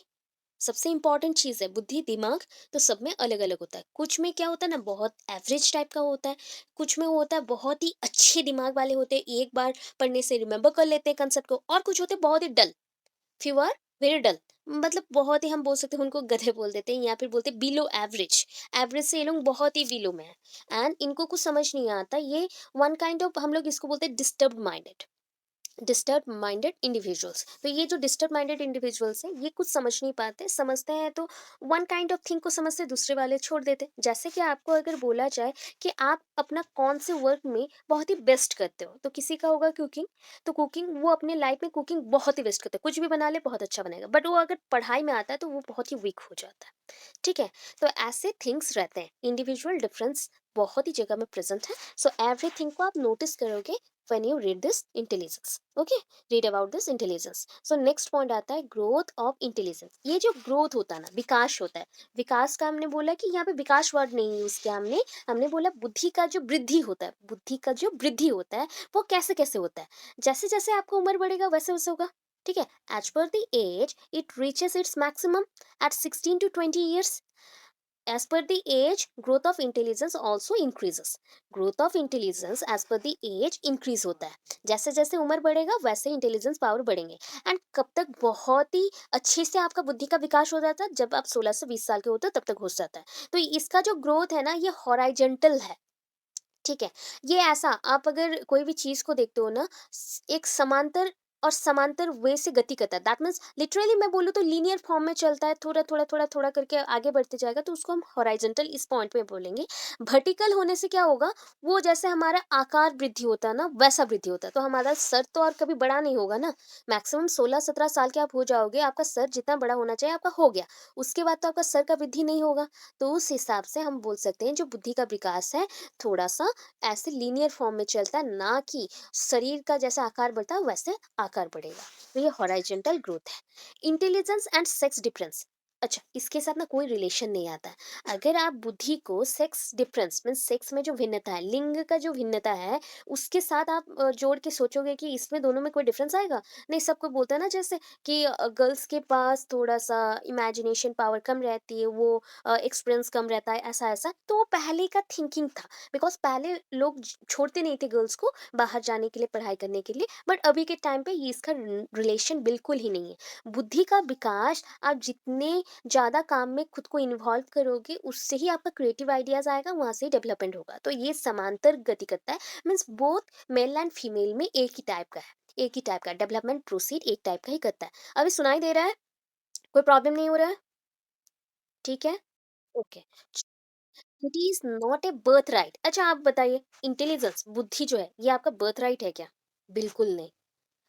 सबसे इंपॉर्टेंट चीज है बुद्धि, दिमाग। तो सब में अलग अलग होता है, कुछ में क्या होता है ना, बहुत एवरेज टाइप का होता है, कुछ में होता है बहुत ही अच्छे दिमाग वाले होते हैं, एक बार पढ़ने से रिमेम्बर कर लेते हैं कंसेप्ट को, और कुछ होते हैं बहुत ही डल, फ्यू आर वेरी डल, मतलब बहुत ही, हम बोल सकते हैं उनको गधे बोल देते हैं या फिर बोलते हैं बिलो एवरेज। एवरेज से ये लोग बहुत ही बिलो में है एंड इनको कुछ समझ नहीं आता, ये वन काइंड ऑफ, हम लोग इसको बोलते हैं disturb minded, disturb minded individuals. तो ये जो डिस्टर्ब माइंडेड इंडिविजुअल्स हैं ये कुछ समझ नहीं पाते, समझते हैं तो वन काइंड ऑफ थिंग को समझते, दूसरे वाले छोड़ देते। जैसे कि आपको अगर बोला जाए कि आप अपना कौन से वर्क में बहुत ही बेस्ट करते हो, तो किसी का होगा कुकिंग। तो कुकिंग, वो अपने लाइफ में कुकिंग बहुत ही बेस्ट करते हैं, कुछ भी बना ले बहुत अच्छा बनेगा, बट वो अगर पढ़ाई में आता है तो वो बहुत ही वीक हो जाता है। ठीक है। तो ऐसे थिंग्स रहते हैं, इंडिविजुअल डिफरेंस बहुत ही जगह में प्रेजेंट है। सो एवरीथिंग को आप नोटिस करोगे when you read this intelligence. Okay, read about this intelligence. So next point आता है growth of intelligence। ये जो growth होता है ना, विकास होता है। विकास का हमने बोला कि यहाँ पे विकास वर्ड नहीं यूज किया हमने, हमने बोला बुद्धि का जो वृद्धि होता है, बुद्धि का जो वृद्धि होता है वो कैसे कैसे होता है। जैसे जैसे आपको उम्र बढ़ेगा वैसे वैसे होगा। ठीक है, as per the age it reaches its maximum at 16 to 20 years। as per the age growth of intelligence also increases। growth of intelligence as per the age increase होता है, जैसे जैसे उम्र बढ़ेगा वैसे इंटेलिजेंस पावर बढ़ेंगे। एंड कब तक बहुत ही अच्छे से आपका बुद्धि का विकास हो जाता है? जब आप 16 से 20 साल के होते हो तब तक हो जाता है। तो इसका जो ग्रोथ है ना ये हॉराइजेंटल है। ठीक है, ये ऐसा, आप अगर कोई भी चीज को देखते हो ना, एक समांतर और समांतर वे से गति करता है, दैट मीन्स लिटरली मैं बोलूँ तो लीनियर फॉर्म में चलता है, थोड़ा थोड़ा थोड़ा थोड़ा करके आगे बढ़ते जाएगा, तो उसको हम हॉराइजेंटल इस पॉइंट में बोलेंगे। वर्टिकल होने से क्या होगा, वो जैसे हमारा आकार वृद्धि होता है ना वैसा वृद्धि होता है। तो हमारा सर तो और कभी बड़ा नहीं होगा ना, मैक्सिमम 16-17 साल के आप हो जाओगे, आपका सर जितना बड़ा होना चाहिए आपका हो गया, उसके बाद तो आपका सर का वृद्धि नहीं होगा। तो उस हिसाब से हम बोल सकते हैं जो बुद्धि का विकास है थोड़ा सा ऐसे लीनियर फॉर्म में चलता है, ना कि शरीर का जैसा आकार बढ़ता है वैसे आकार बढ़ेगा। तो ये हॉराइजेंटल ग्रोथ है। Intelligence and sex difference. अच्छा, इसके साथ ना कोई रिलेशन नहीं आता है। अगर आप बुद्धि को सेक्स डिफरेंस मीन सेक्स में जो भिन्नता है, लिंग का जो भिन्नता है, उसके साथ आप जोड़ के सोचोगे कि इसमें दोनों में कोई डिफरेंस आएगा, नहीं। सबको बोलता है ना जैसे कि गर्ल्स के पास थोड़ा सा इमेजिनेशन पावर कम रहती है, वो एक्सपीरियंस कम रहता है, ऐसा ऐसा। तो वो पहले का थिंकिंग था, बिकॉज पहले लोग छोड़ते नहीं थे गर्ल्स को बाहर जाने के लिए, पढ़ाई करने के लिए, बट अभी के टाइम पे ये इसका रिलेशन बिल्कुल ही नहीं है। बुद्धि का विकास, आप जितने ज़्यादा काम में खुद को इन्वॉल्व करोगे उससे ही आपका क्रिएटिव आइडियाज आएगा, वहाँ से ही डेवलपमेंट होगा। तो ये समांतर गति करता है, means both male and female में एक ही टाइप का है, एक ही टाइप का डेवलपमेंट प्रोसीड एक टाइप का ही करता है। अभी सुनाई दे रहा है? कोई प्रॉब्लम नहीं हो रहा है? ठीक है। Okay. It is not a birth right. अच्छा आप बताइए, इंटेलिजेंस बुद्धि जो है ये आपका बर्थ राइट है क्या? बिल्कुल नहीं।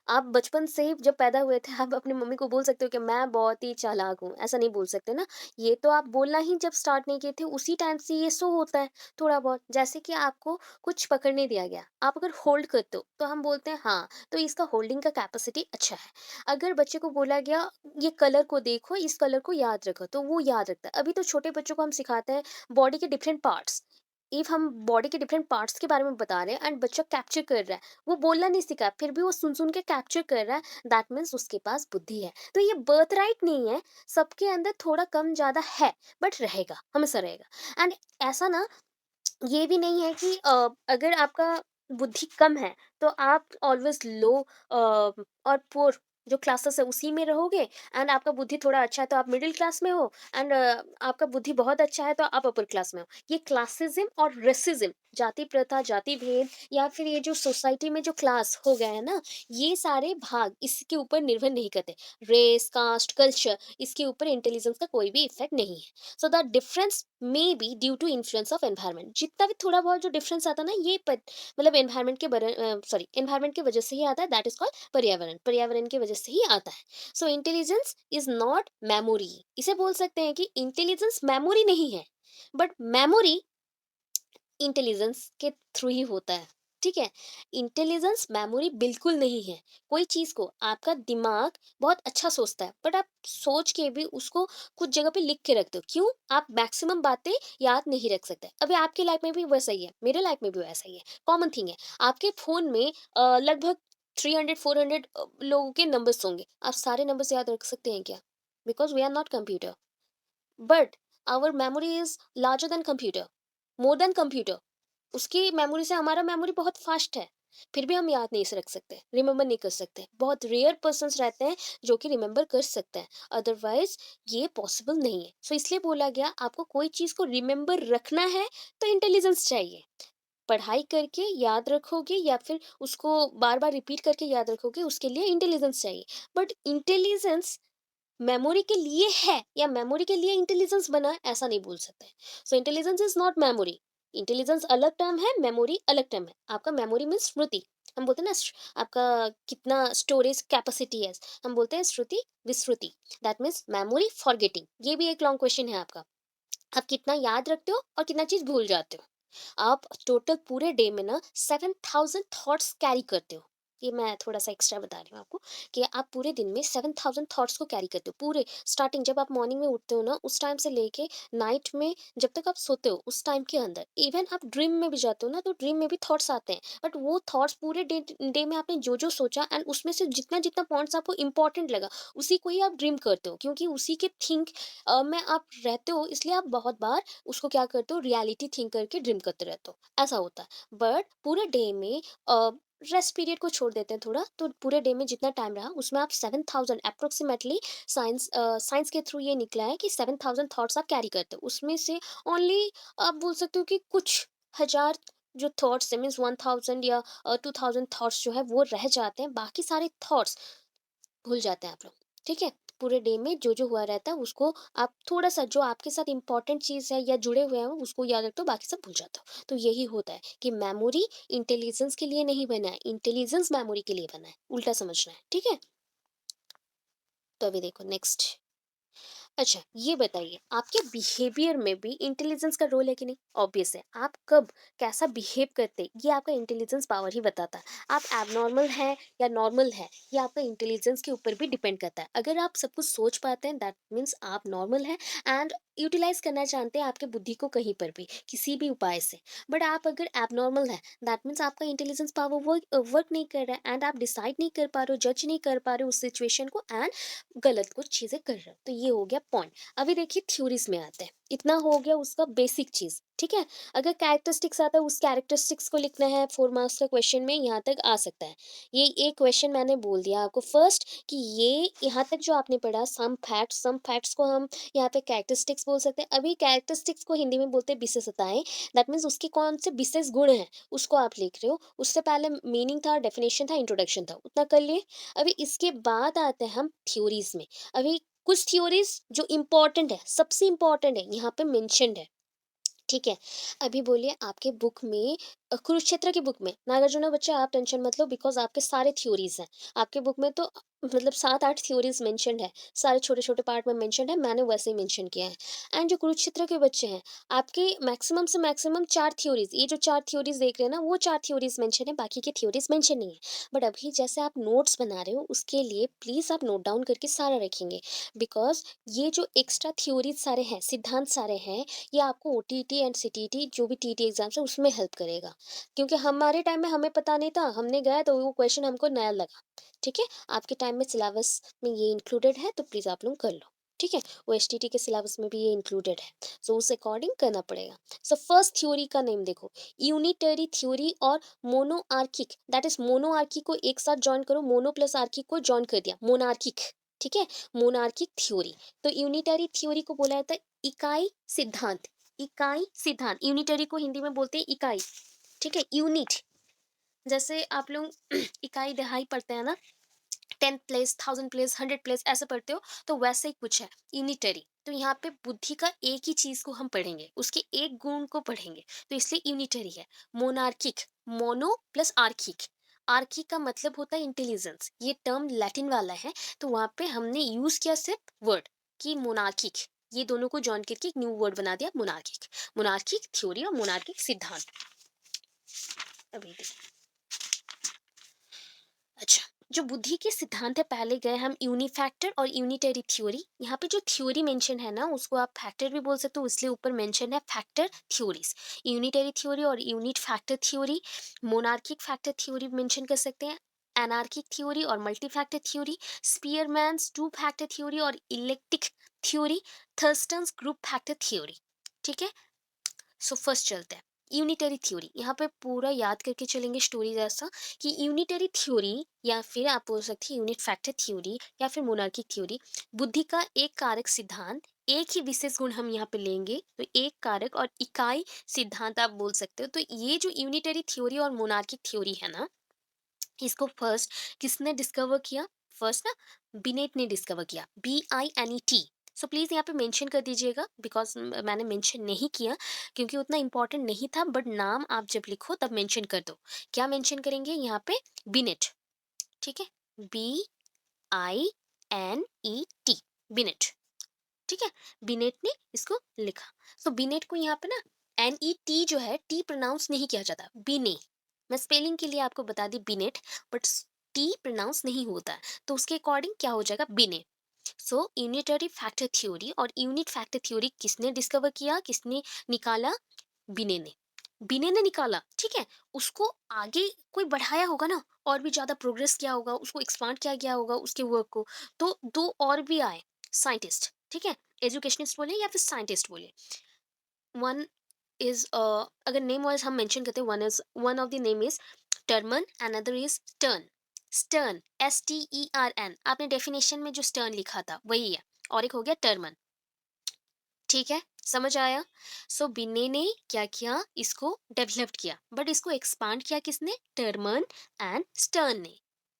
आप बचपन से ही जब पैदा हुए थे, आप अपनी मम्मी को बोल सकते हो कि मैं बहुत ही चालाक हूँ, ऐसा नहीं बोल सकते ना। ये तो आप बोलना ही जब स्टार्ट नहीं किए थे, उसी टाइम से ये शो होता है थोड़ा बहुत। जैसे कि आपको कुछ पकड़ने दिया गया, आप अगर होल्ड करते हो, तो हम बोलते हैं हाँ, तो इसका होल्डिंग का कैपेसिटी अच्छा है। अगर बच्चे को बोला गया, ये कलर को देखो, इस कलर को याद रखो, तो वो याद रखता है। अभी तो छोटे बच्चों को हम सिखाते हैं बॉडी के डिफरेंट पार्ट्स। इफ हम बॉडी के डिफरेंट पार्ट्स के बारे में बता रहे हैं एंड बच्चा कैप्चर कर रहा है, वो बोलना नहीं सीखा, फिर भी वो सुन-सुन के कैप्चर कर रहा है, दैट मीन्स उसके पास बुद्धि है। तो ये बर्थ-राइट नहीं है, सबके अंदर थोड़ा कम-ज़्यादा है, बट रहेगा, हमेशा रहेगा। एंड ऐसा ना, ये भी नहीं है कि अगर आपका बुद्धि कम है, तो आप ऑलवेज़ लो और पुअर जो क्लासेस है उसी में रहोगे, एंड आपका बुद्धि थोड़ा अच्छा है तो आप मिडल क्लास में हो, एंड आपका बुद्धि बहुत अच्छा है तो आप अपर क्लास में हो। ये क्लासिज़्म और रेसिज़्म, जाति प्रथा, जाति भेद, या फिर ये जो सोसाइटी में जो क्लास हो गया है ना, ये सारे भाग इसके ऊपर निर्भर नहीं करते। रेस, कास्ट, कल्चर, इसके ऊपर इंटेलिजेंस का कोई भी इफ़ेक्ट नहीं है। So the difference may be due to influence of environment. जितना भी थोड़ा बहुत जो डिफरेंस आता है ना, ये मतलब एनवायरनमेंट के एनवायरनमेंट की वजह से ही आता है, दैट इज कॉल्ड पर्यावरण। पर्यावरण की वजह से ही आता है। सो इंटेलिजेंस इज नॉट मेमोरी। इसे बोल सकते हैं कि इंटेलिजेंस मेमोरी नहीं है, बट मेमोरी इंटेलिजेंस के थ्रू ही होता है। ठीक है? इंटेलिजेंस मेमोरी बिल्कुल नहीं है। कोई चीज़ को आपका दिमाग बहुत अच्छा सोचता है, बट आप सोच के भी उसको कुछ जगह पे लिख के रखते हो। क्यों? आप मैक्सिमम बातें याद नहीं रख सकते। अभी आपकी लाइफ में भी वैसा ही है, मेरे लाइफ में भी वैसा ही है। कॉमन थिंग है। आपके फ़ोन में लगभग 300 400 लोगों के नंबर्स होंगे। आप सारे नंबर्स याद रख सकते हैं क्या? Because we are not computer. But our memory is larger than computer, more than computer. उसकी मेमोरी से हमारा मेमोरी बहुत फास्ट है, फिर भी हम याद नहीं से रख सकते, रिमेम्बर नहीं कर सकते। बहुत रेयर पर्सन्स रहते हैं जो कि रिमेम्बर कर सकते हैं, अदरवाइज ये पॉसिबल नहीं है। सो इसलिए बोला गया, आपको कोई चीज़ को रिमेम्बर रखना है तो इंटेलिजेंस चाहिए। पढ़ाई करके याद रखोगे या फिर उसको बार बार रिपीट करके याद रखोगे, उसके लिए इंटेलिजेंस चाहिए। बट इंटेलिजेंस मेमोरी के लिए है या मेमोरी के लिए इंटेलिजेंस बना है, ऐसा नहीं बोल सकते। So intelligence is not memory. Intelligence अलग टर्म है, मेमोरी अलग टर्म है। आपका मेमोरी मीन्स स्मृति। हम बोलते हैं ना, आपका कितना स्टोरेज कैपेसिटी है, हम बोलते हैं श्रुति विस्मृति। That means memory forgetting. ये भी एक लॉन्ग क्वेश्चन है आपका। आप कितना याद रखते हो और कितना चीज भूल जाते हो? आप टोटल पूरे डे में ना 7,000 थॉट्स कैरी करते हो। ये मैं थोड़ा सा एक्स्ट्रा बता रही हूँ आपको, कि आप पूरे दिन में 7,000 थॉट्स को कैरी करते हो। पूरे स्टार्टिंग जब आप मॉर्निंग में उठते हो ना, उस टाइम से लेके नाइट में जब तक आप सोते हो, उस टाइम के अंदर इवन आप ड्रीम में भी जाते हो ना, तो ड्रीम में भी थॉट्स आते हैं। बट वो थॉट्स पूरे डे डे में आपने जो जो सोचा, एंड उसमें से जितना जितना पॉइंट्स आपको इंपॉर्टेंट लगा, उसी को ही आप ड्रीम करते हो, क्योंकि उसी के थिंक में आप रहते हो, इसलिए आप बहुत बार उसको क्या करते हो, रियलिटी थिंक करके ड्रीम करते रहते हो। ऐसा होता है। बट पूरे डे में रेस्ट पीरियड को छोड़ देते हैं थोड़ा, तो पूरे डे में जितना टाइम रहा उसमें आप 7,000 अप्रोक्सीमेटली, साइंस के थ्रू ये निकला है कि 7,000 थॉट्स आप कैरी करते हो। उसमें से ओनली आप बोल सकते हो कि कुछ हजार जो थॉट्स है, मीन्स 1,000 या 2,000 थॉट्स जो है वो रह जाते हैं। बाकी सारे थॉट्स भूल जाते हैं आप लोग। ठीक है? पूरे डे में जो जो हुआ रहता है उसको आप थोड़ा सा, जो आपके साथ इंपॉर्टेंट चीज़ है या जुड़े हुए हैं उसको याद रखते हो, बाकी सब भूल जाते हो। तो यही होता है कि मेमोरी इंटेलिजेंस के लिए नहीं बना है, इंटेलिजेंस मेमोरी के लिए बना है। उल्टा समझना है। ठीक है? तो अभी देखो नेक्स्ट। अच्छा, ये बताइए, आपके बिहेवियर में भी इंटेलिजेंस का रोल है कि नहीं? ऑब्वियस है। आप कब कैसा बिहेव करते हैं, ये आपका इंटेलिजेंस पावर ही बताता है। आप एबनॉर्मल हैं या नॉर्मल है, ये आपका इंटेलिजेंस के ऊपर भी डिपेंड करता है। अगर आप सब कुछ सोच पाते हैं, दैट मीन्स आप नॉर्मल हैं, एंड यूटिलाइज करना जानते हैं आपके बुद्धि को कहीं पर भी, किसी भी उपाय से। बट आप अगर एबनॉर्मल है, दैट मीन्स आपका इंटेलिजेंस पावर वर्क नहीं कर रहा है, एंड आप डिसाइड नहीं कर पा रहे हो, जज नहीं कर पा रहे हो उस सिचुएशन को, एंड गलत कुछ चीजें कर रहे हो। तो ये हो गया पॉइंट। अभी देखिए थ्योरीज में आते हैं। इतना हो गया उसका बेसिक चीज। ठीक है? अगर कैरेक्टरिस्टिक्स आता है, उस कैरेक्टरिस्टिक्स को लिखना है 4 मार्क्स का क्वेश्चन में, यहाँ तक आ सकता है। ये एक क्वेश्चन मैंने बोल दिया आपको फर्स्ट, कि ये यहाँ तक जो आपने पढ़ा, सम फैक्ट्स को हम यहाँ पे कैरेक्टरिस्टिक्स बोल सकते हैं। अभी कैरेक्टरिस्टिक्स को हिंदी में बोलते हैं विशेषताएं। दैट मीन्स उसके कौन से विशेष गुण हैं, उसको आप लिख रहे हो। उससे पहले मीनिंग था, डेफिनेशन था, इंट्रोडक्शन था, उतना कर लिए। अभी इसके बाद आते हैं हम थ्योरीज में। अभी कुछ थ्योरीज जो इम्पोर्टेंट है, सबसे इम्पोर्टेंट है, यहाँ पे मेंशन्ड है। ठीक है। अभी बोलिए आपके बुक में कुरुक्षेत्र की बुक में नागार्जुन बच्चा आप टेंशन मत लो बिकॉज़ आपके सारे थ्योरीज़ हैं। आपके बुक में तो मतलब 7-8 थ्योरीज़ मेंशन्ड है। सारे छोटे-छोटे पार्ट में मेंशन्ड है, मैंने वैसे ही मेंशन किया है। एंड जो कुरुक्षेत्र के बच्चे हैं, आपके मैक्सिमम से मैक्सिमम 4 थ्योरीज़ ये जो 4 थ्योरीज़ देख रहे हैं ना, वो 4 थ्योरीज़ मेंशन है, बाकी की थ्योरीज़ मेंशन नहीं है। बट अभी जैसे आप नोट्स बना रहे हो, उसके लिए प्लीज़ आप नोट डाउन करके सारा रखेंगे बिकॉज़ ये जो एक्स्ट्रा थ्योरीज़ सारे हैं, सिद्धांत सारे हैं, ये आपको ओटीईटी एंड सीटीईटी जो भी टीईटी एग्जाम्स है उसमें हेल्प करेगा क्योंकि हमारे टाइम में हमें पता नहीं था हमने गया तो वो क्वेश्चन हमको नया लगा। ठीक है। आपके टाइम में सिलेबस में ये इंक्लूडेड है तो प्लीज आप लोग कर लो। ठीक है। वो एचटीटी के सिलेबस में भी ये इंक्लूडेड है। सो उस अकॉर्डिंग करना पड़ेगा। सो फर्स्ट थ्योरी का नेम देखो, यूनिटरी थ्योरी और मोनोआर्किक, दैट इज मोनोआर्की को एक साथ जॉइन करो, मोनो प्लस आर्किक को जॉइन कर दिया मोनार्किक। ठीक है। मोनार्किक थ्योरी। तो यूनिटरी थ्योरी को बोला जाता है इकाई सिद्धांत। इकाई सिद्धांत यूनिटरी को हिंदी में बोलते हैं इकाई। ठीक है। यूनिट जैसे आप लोग इकाई दहाई पढ़ते हैं ना, 10 प्लेस 1000 प्लेस 100 प्लेस ऐसे पढ़ते हो, तो वैसे ही कुछ है यूनिटरी। तो यहाँ पे बुद्धि का एक ही चीज को हम पढ़ेंगे, उसके एक गुण को पढ़ेंगे, तो इसलिए यूनिटरी है। मोनार्किक, मोनो प्लस आर्किक। आर्किक का मतलब होता है इंटेलिजेंस, ये टर्म लैटिन वाला है, तो वहां पे हमने यूज किया सिर्फ वर्ड कि मोनार्किक। ये दोनों को जॉइन करके एक न्यू वर्ड बना दिया मोनार्किक। मोनार्किक थ्योरी और मोनार्किक सिद्धांत। अभी देखिए। अच्छा, जो बुद्धि के सिद्धांत है पहले गए हम यूनिफैक्टर और यूनिटरी थ्योरी। यहाँ पे जो थ्योरी मेंशन है ना उसको आप फैक्टर भी बोल सकते हो, इसलिए ऊपर मेंशन है फैक्टर थ्योरीज। यूनिटरी थ्योरी और unit factor theory. Monarchic factor theory mention कर सकते हैं, एनार्किक थ्योरी और multi factor theory, Spearman's two factor theory और electric theory, Thurstone's group factor theory. ठीक है। सो फर्स्ट चलते हैं यूनिटरी थ्योरी। यहाँ पे पूरा याद करके चलेंगे स्टोरी जैसा कि यूनिटरी थ्योरी या फिर आप बोल सकते हैं यूनिट फैक्टर थ्योरी या फिर मोनार्किक थ्योरी, बुद्धि का एक कारक सिद्धांत, एक ही विशेष गुण हम यहाँ पे लेंगे तो एक कारक और इकाई सिद्धांत आप बोल सकते हो। तो ये जो यूनिटरी थ्योरी और मोनार्किक थ्योरी है ना, इसको फर्स्ट किसने डिस्कवर किया? फर्स्ट ना बिनेट ने डिस्कवर किया, BINET। सो प्लीज यहाँ पे मेंशन कर दीजिएगा बिकॉज मैंने मेंशन नहीं किया क्योंकि उतना इंपॉर्टेंट नहीं था, बट नाम आप जब लिखो तब मेंशन कर दो। क्या मेंशन करेंगे यहाँ पे? बिनेट। ठीक है। BINET, beneath. ठीक है। बिनेट ने इसको लिखा। सो बिनेट को यहाँ पे ना NET जो है टी प्रोनाउंस नहीं किया जाता, बिने। मैं स्पेलिंग के लिए आपको बता दी बिनेट, बट टी प्रोनाउंस नहीं होता है, तो उसके अकॉर्डिंग क्या हो जाएगा? बिने। सो यूनिटरी फैक्टर थ्योरी और यूनिट फैक्टर थ्योरी किसने डिस्कवर किया, किसने निकाला? बिने ने। बिने ने निकाला। ठीक है। उसको आगे कोई बढ़ाया होगा ना, और भी ज्यादा प्रोग्रेस किया होगा, उसको एक्सपांड किया गया होगा उसके वर्क को, तो दो और भी आए साइंटिस्ट। ठीक है। एजुकेशनिस्ट बोले या फिर साइंटिस्ट बोले। वन इज अगर नेम वाइज हम मेंशन करते हैं, one of the name is Terman, another is stern. Stern, STERN, आपने डेफिनेशन में जो स्टर्न लिखा था वही है, और एक हो गया टर्मन। ठीक है। समझ आया? सो बिन्ने ने क्या किया? इसको डेवलप किया, बट इसको एक्सपांड किया किसने? टर्मन एंड स्टर्न ने।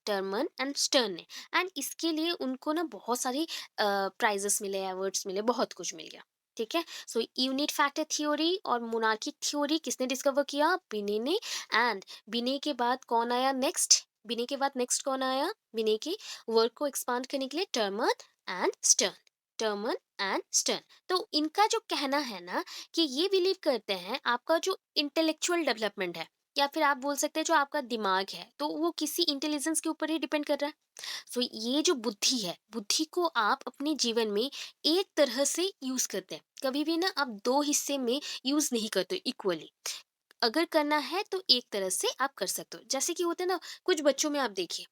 टर्मन एंड स्टर्न ने। एंड इसके लिए उनको ना बहुत सारी प्राइजेस मिले, अवार्ड्स मिले, बहुत कुछ मिल गया। ठीक है। सो यूनिट फैक्टर थ्योरी और मोनार्किक थ्योरी किसने डिस्कवर किया? बिने ने। एंड बिने के बाद कौन आया नेक्स्ट? बिने के बाद नेक्स्ट कौन आया? बिने के वर्क को एक्सपांड करने के लिए Terman and stern. Terman and stern. तो इनका जो कहना है ना कि ये बिलीव करते हैं आपका जो इंटेलेक्चुअल डेवलपमेंट है, या फिर आप बोल सकते हैं जो आपका दिमाग है, तो वो किसी इंटेलिजेंस के ऊपर ही डिपेंड कर रहा है। सो ये जो बुद्धि है, बुद्धि को आप अपने जीवन में एक तरह से यूज करते हैं, कभी भी ना आप दो हिस्से में यूज नहीं करते इक्वली। अगर करना है तो एक तरह से आप कर सकते हो, जैसे कि होते हैं ना कुछ बच्चों में, आप देखिए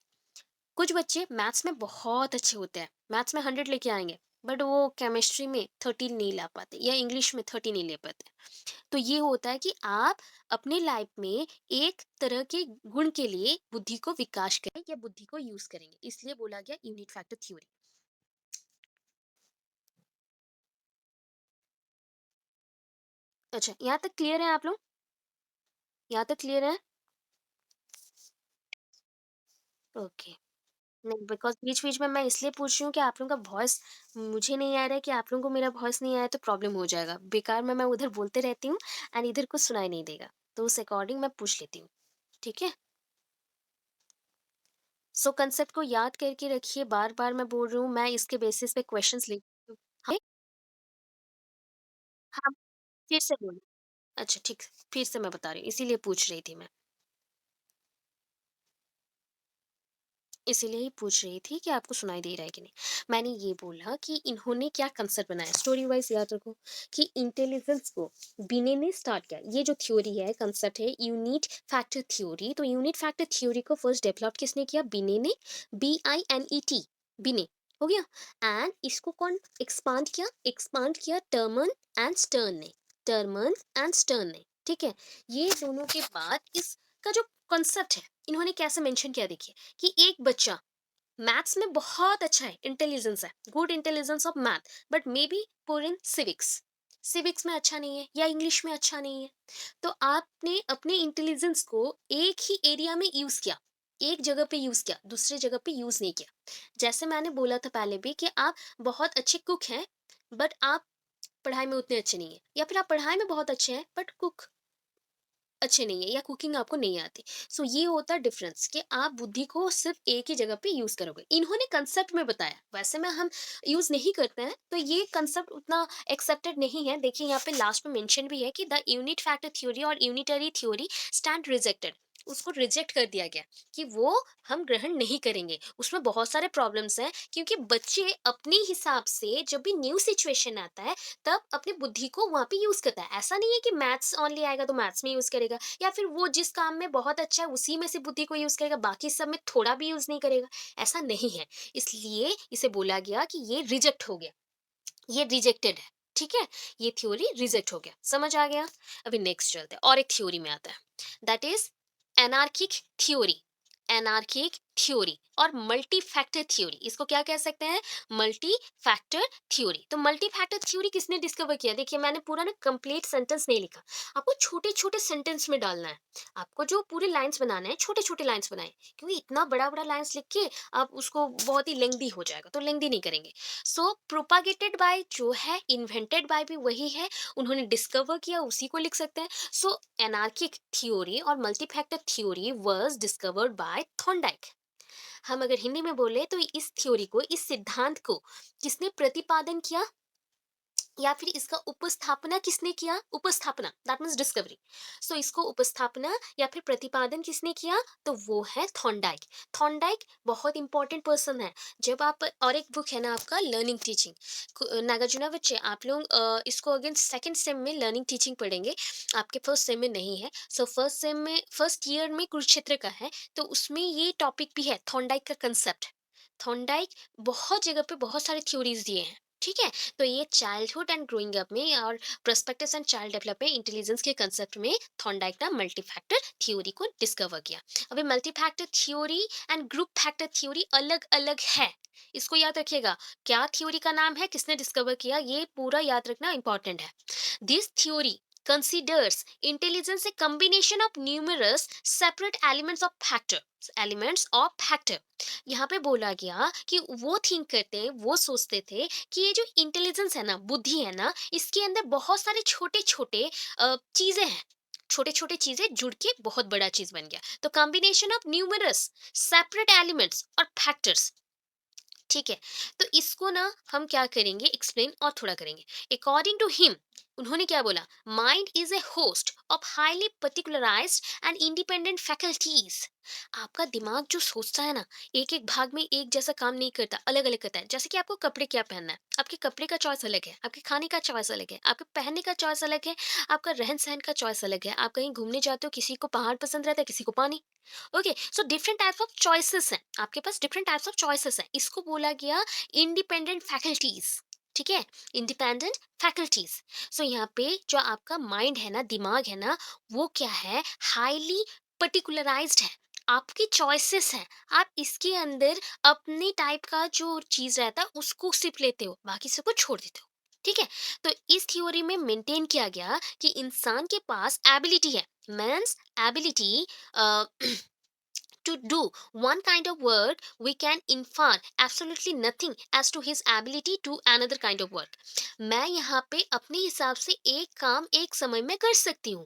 कुछ बच्चे मैथ्स में बहुत अच्छे होते हैं, मैथ्स में 100 लेके आएंगे, बट वो केमिस्ट्री में 13 नहीं ला पाते या इंग्लिश में 30 नहीं ले पाते। तो ये होता है कि आप अपने लाइफ में एक तरह के गुण के लिए बुद्धि को विकास करें या बुद्धि को यूज करेंगे, इसलिए बोला गया यूनिट फैक्टर थ्योरी। अच्छा, यहाँ तक क्लियर है आप लोग? यहाँ तक क्लियर है? ओके। नहीं, बिकॉज़ बीच-बीच में मैं इसलिए पूछ रही हूँ कि आप लोगों का वॉइस मुझे नहीं आ रहा है कि आप लोगों को मेरा वॉइस नहीं आया तो प्रॉब्लम हो जाएगा। बेकार में मैं उधर बोलते रहती हूँ एंड इधर कुछ सुनाई नहीं देगा। तो उस अकॉर्डिंग मैं पूछ लेती हूँ, ठीक है? सो कांसेप्ट को याद करके रखिए, बार-बार मैं बोल रही हूँ, मैं इसके बेसिस पे क्वेश्चंस लिखती हूँ। हाँ, हाँ, फिर से बोलो। अच्छा ठीक है, फिर से मैं बता रही हूँ, इसीलिए पूछ रही थी मैं। इसीलिए ही पूछ रही थी कि आपको सुनाई दे रहा है कि नहीं। मैंने ये बोला कि इन्होंने क्या कंसेप्ट बनाया, स्टोरी वाइज़ याद रखो कि इंटेलिजेंस को बिने ने स्टार्ट किया। ये जो थ्योरी है, कंसेप्ट है यूनिट फैक्टर थ्योरी, तो यूनिट फैक्टर थ्योरी को फर्स्ट डेवलप किसने किया? बिने ने, BINET, बिने, हो गया? एंड इसको कौन एक्सपांड किया? एक्सपांड किया टर्मन एंड स्टर्न ने, टर्मन एंड स्टर्न ने, ठीक है? ये दोनों के बाद इसका जो कॉन्सेप्ट है, इन्होंने कैसे मेंशन किया देखिए। कि एक बच्चा मैथ्स में बहुत अच्छा है, इंटेलिजेंस है, good intelligence of math, but may be poor in civics, civics में अच्छा नहीं है या इंग्लिश में अच्छा नहीं है। तो आपने अपने इंटेलिजेंस को एक ही एरिया में यूज किया, एक जगह पे यूज किया, दूसरे जगह पे यूज नहीं किया। जैसे मैंने बोला था पहले भी कि आप बहुत अच्छे कुक हैं, बट आप पढ़ाई में उतने अच्छे नहीं है, या फिर आप पढ़ाई में बहुत अच्छे हैं बट कुक अच्छे नहीं है या कुकिंग आपको नहीं आती। सो ये होता है डिफरेंस कि आप बुद्धि को सिर्फ एक ही जगह पे यूज करोगे। इन्होंने कंसेप्ट में बताया, वैसे में हम यूज नहीं करते हैं तो ये कंसेप्ट उतना एक्सेप्टेड नहीं है। देखिए यहाँ पे लास्ट में मेंशन भी है कि द यूनिट फैक्टर थ्योरी और यूनिटरी थ्योरी स्टैंड रिजेक्टेड, उसको रिजेक्ट कर दिया गया कि वो हम ग्रहण नहीं करेंगे, उसमें बहुत सारे प्रॉब्लम्स हैं, क्योंकि बच्चे अपने हिसाब से जब भी न्यू सिचुएशन आता है तब अपनी बुद्धि को वहाँ पे यूज़ करता है। ऐसा नहीं है कि मैथ्स ओनली आएगा तो मैथ्स में यूज़ करेगा, या फिर वो जिस काम में बहुत अच्छा है उसी में से बुद्धि को यूज़ करेगा, बाकी सब में थोड़ा भी यूज़ नहीं करेगा, ऐसा नहीं है। इसलिए इसे बोला गया कि ये रिजेक्ट हो गया, ये रिजेक्टेड है, ठीक है? ये थ्योरी रिजेक्ट हो गया, समझ आ गया? अभी नेक्स्ट चलते हैं और एक थ्योरी में आता है, that is anarchic theory. Anarchic theory और मल्टी फैक्टर थ्योरी, इसको क्या कह सकते हैं? Multi factor theory. तो मल्टी फैक्टर थ्योरी किसने डिस्कवर किया? देखिए मैंने पूरा ना कंप्लीट सेंटेंस नहीं लिखा, आपको छोटे छोटे सेंटेंस में डालना है। आपको जो पूरे लाइंस बनाना है, छोटे छोटे लाइंस बनाए, क्योंकि इतना बड़ा बड़ा लाइंस लिख के आप उसको बहुत ही लेंदी हो जाएगा, तो लेंदी नहीं करेंगे। सो प्रोपागेटेड बाय जो है, इन्वेंटेड बाय भी वही है, उन्होंने डिस्कवर किया उसी को लिख सकते हैं। सो एनार्किक थ्योरी और multi factor theory was discovered by Thorndike. हम अगर हिंदी में बोले तो इस थ्योरी को, इस सिद्धांत को किसने प्रतिपादन किया या फिर इसका उपस्थापना किसने किया? उपस्थापना दैट मीन्स डिस्कवरी। सो इसको उपस्थापना या फिर प्रतिपादन किसने किया? तो वो है थॉर्नडाइक। थॉर्नडाइक बहुत इंपॉर्टेंट पर्सन है। जब आप, और एक बुक है ना आपका लर्निंग टीचिंग, नागार्जुना बच्चे, आप लोग इसको अगेन सेकंड सेम में लर्निंग टीचिंग पढ़ेंगे, आपके फर्स्ट सेम में नहीं है। सो फर्स्ट सेम में, फर्स्ट ईयर में कुरुक्षेत्र का है, तो उसमें ये टॉपिक भी है, थॉर्नडाइक का कंसेप्ट। थॉर्नडाइक बहुत जगह पे बहुत सारे थ्योरीज दिए हैं, ठीक है? तो ये चाइल्डहुड एंड ग्रोइंग अप में और prospectus and child development intelligence के कंसेप्ट में थॉर्नडाइक ने मल्टी फैक्टर थ्योरी को डिस्कवर किया। अभी multi factor theory and group factor theory अलग अलग है, इसको याद रखिएगा। क्या थ्योरी का नाम है, किसने डिस्कवर किया, ये पूरा याद रखना इंपॉर्टेंट है। This theory considers intelligence a combination of numerous separate elements of factor। यहाँ पे बोला गया कि वो थिंक करते हैं, वो सोचते थे कि ये जो इंटेलिजेंस है ना, बुद्धि है ना, इसके अंदर बहुत सारे छोटे छोटे चीजें हैं, छोटे छोटे चीजें जुड़ के बहुत बड़ा चीज बन गया। तो combination of numerous separate elements और फैक्टर्स, ठीक है? तो इसको ना हम क्या करेंगे, एक्सप्लेन और थोड़ा करेंगे। अकॉर्डिंग टू हिम, उन्होंने क्या बोला? Mind is a host of highly particularised and independent faculties. आपका दिमाग जो सोचता है ना, एक एक भाग में एक जैसा काम नहीं करता, अलग अलग करता है। जैसे कि आपको कपड़े क्या पहनना है, आपके कपड़े का चॉइस अलग है, आपके खाने का चॉइस अलग है, आपके पहनने का चॉइस अलग है, आपका रहन सहन का चॉइस अलग है। आप कहीं घूमने जाते हो, किसी को पहाड़ पसंद रहता है, किसी को पानी। Okay, so different types of choices हैं, आपके पास डिफरेंट टाइप्स ऑफ चॉइसेस हैं। इसको बोला गया इंडिपेंडेंट फैकल्टीज, ठीक है? Independent faculties. सो यहाँ पे जो आपका माइंड है ना, दिमाग है ना, वो क्या है? हाईली पर्टिकुलराइज्ड है, आपकी चॉइसेस हैं। आप इसके अंदर अपने टाइप का जो चीज रहता है उसको सिर्फ लेते हो, बाकी सबको छोड़ देते हो, ठीक है? तो इस थ्योरी में मेंटेन किया गया कि इंसान के पास एबिलिटी है, means ability to do one kind of work, we can infer absolutely nothing as to his ability to another kind of work. मैं यहाँ पे अपने हिसाब से एक काम एक समय में कर सकती हूँ।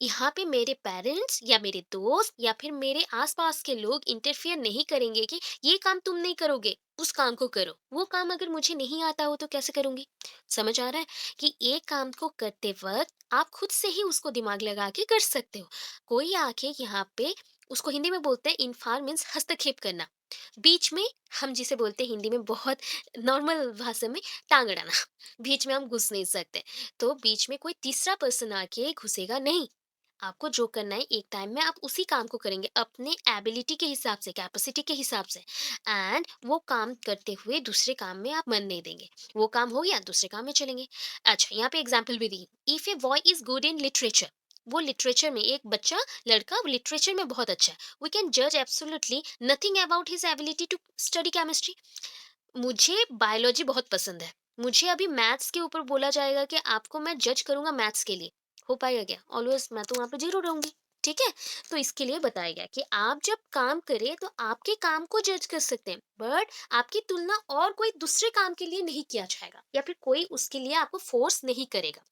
यहाँ पे मेरे पेरेंट्स या मेरे दोस्त या फिर मेरे आसपास के लोग इंटरफियर नहीं करेंगे कि ये काम तुम नहीं करोगे, उस काम को करो। वो काम अगर मुझे नहीं आता हो तो कैसे करूँगी? समझ आ रहा है कि एक काम को करते वक़्त आप खुद से ही उसको दिमाग लगा के कर सकते हो। कोई आके यहाँ पे, उसको हिंदी में बोलते हैं इन्फार मीन्स हस्तक्षेप करना। बीच में, हम जिसे बोलते हैं हिंदी में बहुत नॉर्मल भाषा में, टांग अड़ाना। बीच में हम घुस नहीं सकते। तो बीच में कोई तीसरा पर्सन आके घुसेगा नहीं। आपको जो करना है एक टाइम में आप उसी काम को करेंगे अपने एबिलिटी के हिसाब से, कैपेसिटी के हिसाब से, एंड वो काम करते हुए दूसरे काम में आप मन नहीं देंगे। वो काम हो गया, दूसरे काम में चलेंगे। अच्छा, यहाँ पे एग्जाम्पल भी दी, if a boy is good in literature, वो लिटरेचर में, एक बच्चा, लड़का लिटरेचर में बहुत अच्छा है, वी कैन जज absolutely nothing about his ability to study chemistry. मुझे बायोलॉजी बहुत पसंद है, मुझे अभी मैथ्स के ऊपर बोला जाएगा कि आपको मैं जज करूंगा मैथ्स के लिए, हो पाएगा क्या? ऑलवेज मैं तो वहां पे जीरो रहूंगी। ठीक है? तो इसके लिए बताया गया कि आप जब काम करें तो आपके काम को जज कर सकते हैं, बट आपकी तुलना और कोई दूसरे काम के लिए नहीं किया जाएगा, या फिर कोई उसके लिए आपको फोर्स नहीं करेगा।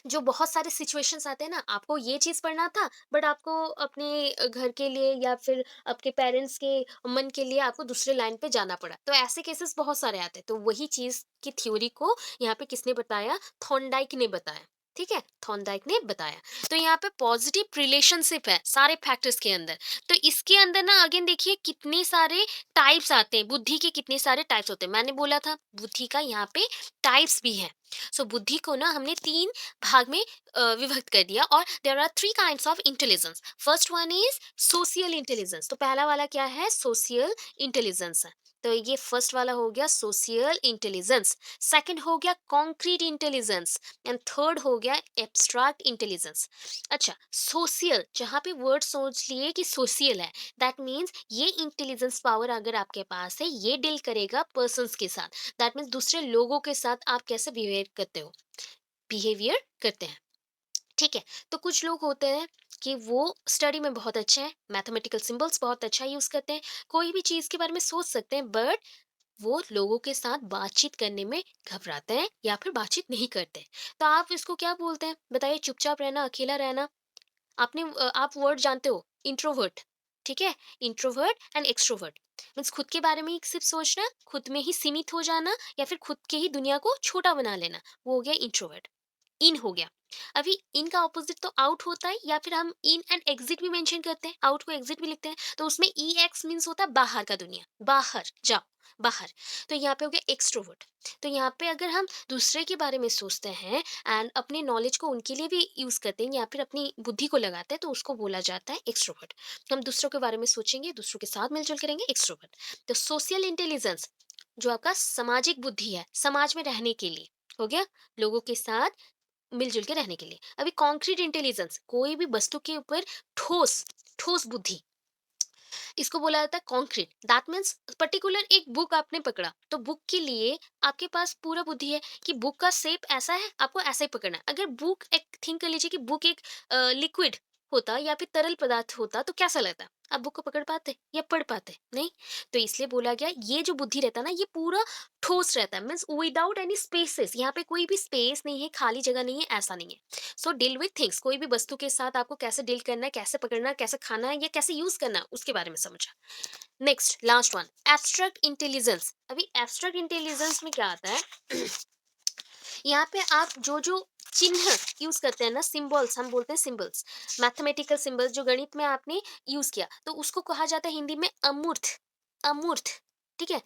जो बहुत सारे सिचुएशंस आते हैं ना, आपको ये चीज़ पढ़ना था, बट आपको अपने घर के लिए या फिर आपके पेरेंट्स के मन के लिए आपको दूसरे लाइन पे जाना पड़ा। तो ऐसे केसेस बहुत सारे आते हैं। तो वही चीज़ की थ्योरी को यहाँ पे किसने बताया? थॉर्नडाइक ने बताया। ठीक है? थॉर्नडाइक ने बताया। तो यहाँ पे पॉजिटिव रिलेशनशिप है सारे फैक्टर्स के अंदर। तो इसके अंदर ना अगेन देखिए कितने सारे टाइप्स आते हैं, बुद्धि के कितने सारे टाइप्स होते हैं। मैंने बोला था बुद्धि का यहाँ पे टाइप्स भी है। सो बुद्धि को ना हमने 3 भाग में विभक्त कर दिया, और there are 3 kinds of intelligence. First one is social intelligence. तो पहला वाला क्या है? सोशल इंटेलिजेंस है। तो ये फर्स्ट वाला हो गया सोशल इंटेलिजेंस। सेकंड हो गया कॉन्क्रीट इंटेलिजेंस, एंड थर्ड हो गया एब्स्ट्रैक्ट इंटेलिजेंस। अच्छा, सोशल, जहाँ पे वर्ड सोच लिए कि सोशल है, दैट मीन्स ये इंटेलिजेंस पावर अगर आपके पास है, ये डील करेगा पर्सन्स के साथ। दैट मीन्स दूसरे लोगों के साथ आप कैसे बिहेवियर करते हैं। ठीक है? तो कुछ लोग होते हैं कि वो स्टडी में बहुत अच्छे हैं, मैथमेटिकल सिंबल्स बहुत अच्छा यूज करते हैं, कोई भी चीज के बारे में सोच सकते हैं, बट वो लोगों के साथ बातचीत करने में घबराते हैं या फिर बातचीत नहीं करते। तो आप इसको क्या बोलते हैं बताइए? चुपचाप रहना, अकेला रहना। आप वर्ड जानते हो, इंट्रोवर्ट। ठीक है? इंट्रोवर्ट एंड एक्सट्रोवर्ट मीन्स खुद के बारे में ही सिर्फ सोचना, खुद में ही सीमित हो जाना, या फिर खुद के ही दुनिया को छोटा बना लेना, वो हो गया इंट्रोवर्ट। इन हो गया। अभी इन का ऑपोजिट तो आउट होता है, या फिर हम इन एंड एग्जिट भी मेंशन करते हैं, आउट को एग्जिट भी लिखते हैं। तो उसमें ई एक्स मीन्स होता है बाहर का दुनिया, बाहर जाओ, बाहर। तो यहाँ पे हो गया एक्सट्रोवर्ट। तो यहाँ पे अगर हम दूसरे के बारे में सोचते हैं एंड अपने नॉलेज को उनके लिए भी यूज करते हैं, या फिर अपनी बुद्धि को लगाते हैं, तो उसको बोला जाता है एक्सट्रोवर्ट। हम दूसरों के बारे में सोचेंगे, दूसरों के साथ मिलजुल करेंगे, एक्सट्रोवर्ट। तो सोशल इंटेलिजेंस जो आपका सामाजिक बुद्धि है, समाज में रहने के लिए, हो गया, लोगों के साथ मिलजुल के रहने के लिए। अभी कॉन्क्रीट इंटेलिजेंस, कोई भी वस्तु के ऊपर ठोस ठोस बुद्धि, इसको बोला जाता है कॉन्क्रीट। दैट मीन्स पर्टिकुलर एक बुक आपने पकड़ा, तो बुक के लिए आपके पास पूरा बुद्धि है कि बुक का शेप ऐसा है, आपको ऐसा ही पकड़ना है। अगर बुक, एक थिंक कर लीजिए कि बुक एक लिक्विड होता या फिर तरल पदार्थ होता, तो कैसा लगता? आप बुक को पकड़ पाते या पढ़ पाते? नहीं। तो इसलिए बोला गया ये जो बुद्धि रहता है ना, ये पूरा ठोस रहता है, मीन्स विदाउट एनी स्पेसेस। यहाँ पे कोई भी स्पेस नहीं है, खाली जगह नहीं है, ऐसा नहीं है। सो डील विथ थिंग्स, कोई भी वस्तु के साथ आपको कैसे डील करना है, कैसे पकड़ना है, कैसे खाना है, या कैसे यूज करना है, उसके बारे में समझा। Next last one, abstract intelligence. अभी एब्स्ट्रैक्ट इंटेलिजेंस में क्या आता है? यहाँ पे आप जो जो चिन्ह यूज करते हैं ना, सिंबल्स, हम बोलते हैं सिंबल्स, मैथमेटिकल सिंबल्स जो गणित में आपने यूज किया, तो उसको कहा जाता है हिंदी में अमूर्त। अमूर्त। ठीक है?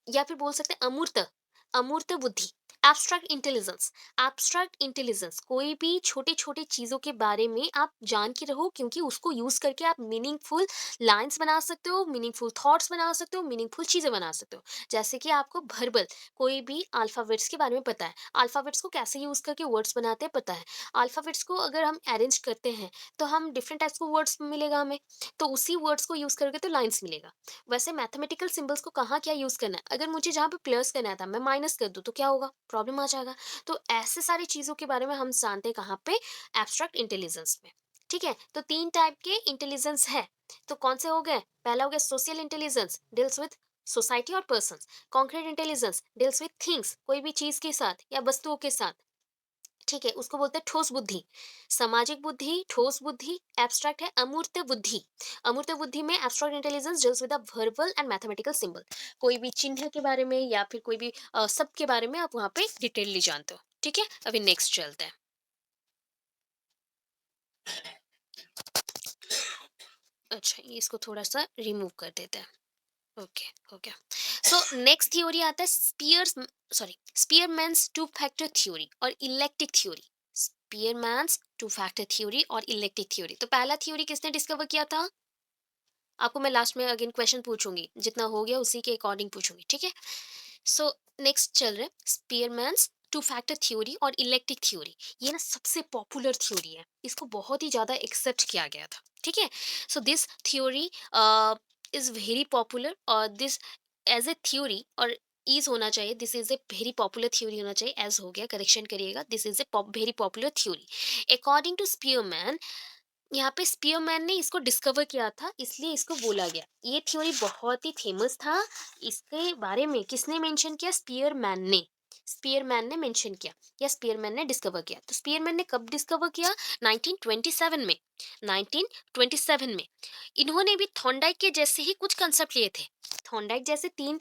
या फिर बोल सकते हैं अमूर्त, अमूर्त बुद्धि। एब्स्ट्रैक्ट इंटेलिजेंस, एब्स्ट्रैक्ट इंटेलिजेंस कोई भी छोटे छोटे चीजों के बारे में आप जान के रहो, क्योंकि उसको यूज करके आप मीनिंगफुल लाइंस बना सकते हो, मीनिंगफुल थॉट्स बना सकते हो, मीनिंगफुल चीजें बना सकते हो। जैसे कि आपको भर्बल, कोई भी अल्फाबेट्स के बारे में पता है, अल्फाबेट्स को कैसे यूज करके वर्ड्स बनाते हैं पता है, अल्फाबेट्स को अगर हम अरेंज करते हैं तो हम डिफरेंट टाइप्स को वर्ड्स मिलेगा हमें, तो उसी वर्ड्स को यूज करके तो लाइंस मिलेगा। वैसे मैथमेटिकल सिंबल्स को कहाँ क्या यूज करना है, अगर मुझे जहाँ पे प्लस करना था मैं माइनस कर दूँ तो क्या होगा? प्रॉब्लम आ जाएगा। तो ऐसे सारी चीजों के बारे में हम जानते हैं कहाँ पे? एब्स्ट्रैक्ट इंटेलिजेंस में। ठीक है? तो 3 टाइप के इंटेलिजेंस है। तो कौन से हो गए? पहला हो गया social intelligence, deals with society और persons. Concrete intelligence deals with things, कोई भी चीज़ के साथ या वस्तुओं के साथ। ठीक है, उसको बोलते हैं ठोस बुद्धि। सामाजिक बुद्धि, ठोस बुद्धि, एब्स्ट्रैक्ट है अमूर्त बुद्धि। अमूर्त बुद्धि में abstract intelligence deals with the verbal and mathematical symbol. कोई भी चिन्ह के बारे में या फिर कोई भी शब्द के बारे में आप वहाँ पे डिटेलली जानते हो। ठीक है? अभी नेक्स्ट चलते हैं। अच्छा, ये इसको थोड़ा-सा रिमूव कर देते हैं। ओके, हो गया। सो नेक्स्ट थ्योरी आता है स्पीयरमैन्स टू फैक्टर थ्योरी और electric theory. Spearman's two factor theory और इलेक्ट्रिक थ्योरी। तो पहला थ्योरी किसने डिस्कवर किया था? आपको मैं लास्ट में अगेन क्वेश्चन पूछूंगी, जितना हो गया उसी के अकॉर्डिंग पूछूंगी, ठीक है? सो नेक्स्ट चल रहे स्पीयरमैन्स टू फैक्टर थ्योरी और इलेक्ट्रिक थ्योरी। ये ना सबसे पॉपुलर थ्योरी है, इसको बहुत ही ज्यादा एक्सेप्ट किया गया था। ठीक है? So this theory is very popular, और दिस एज ए थ्योरी, और इज होना चाहिए, this is a very popular theory होना चाहिए, एज हो गया, करेक्शन करिएगा, this is a very popular theory. According to Spearman, यहाँ पे स्पीयरमैन ने इसको डिस्कवर किया था, इसलिए इसको बोला गया। ये थ्योरी बहुत ही फेमस था। इसके बारे में किसने मेंशन किया? स्पीयरमैन ने। स्पीयरमैन ने मेंशन किया या स्पीयरमैन ने डिस्कवर किया। तो स्पीयरमैन ने कब डिस्कवर किया? 1927 में। 1927 में इन्होंने भी थॉर्नडाइक के जैसे ही कुछ कंसेप्ट लिए थे। थॉर्नडाइक जैसे तीन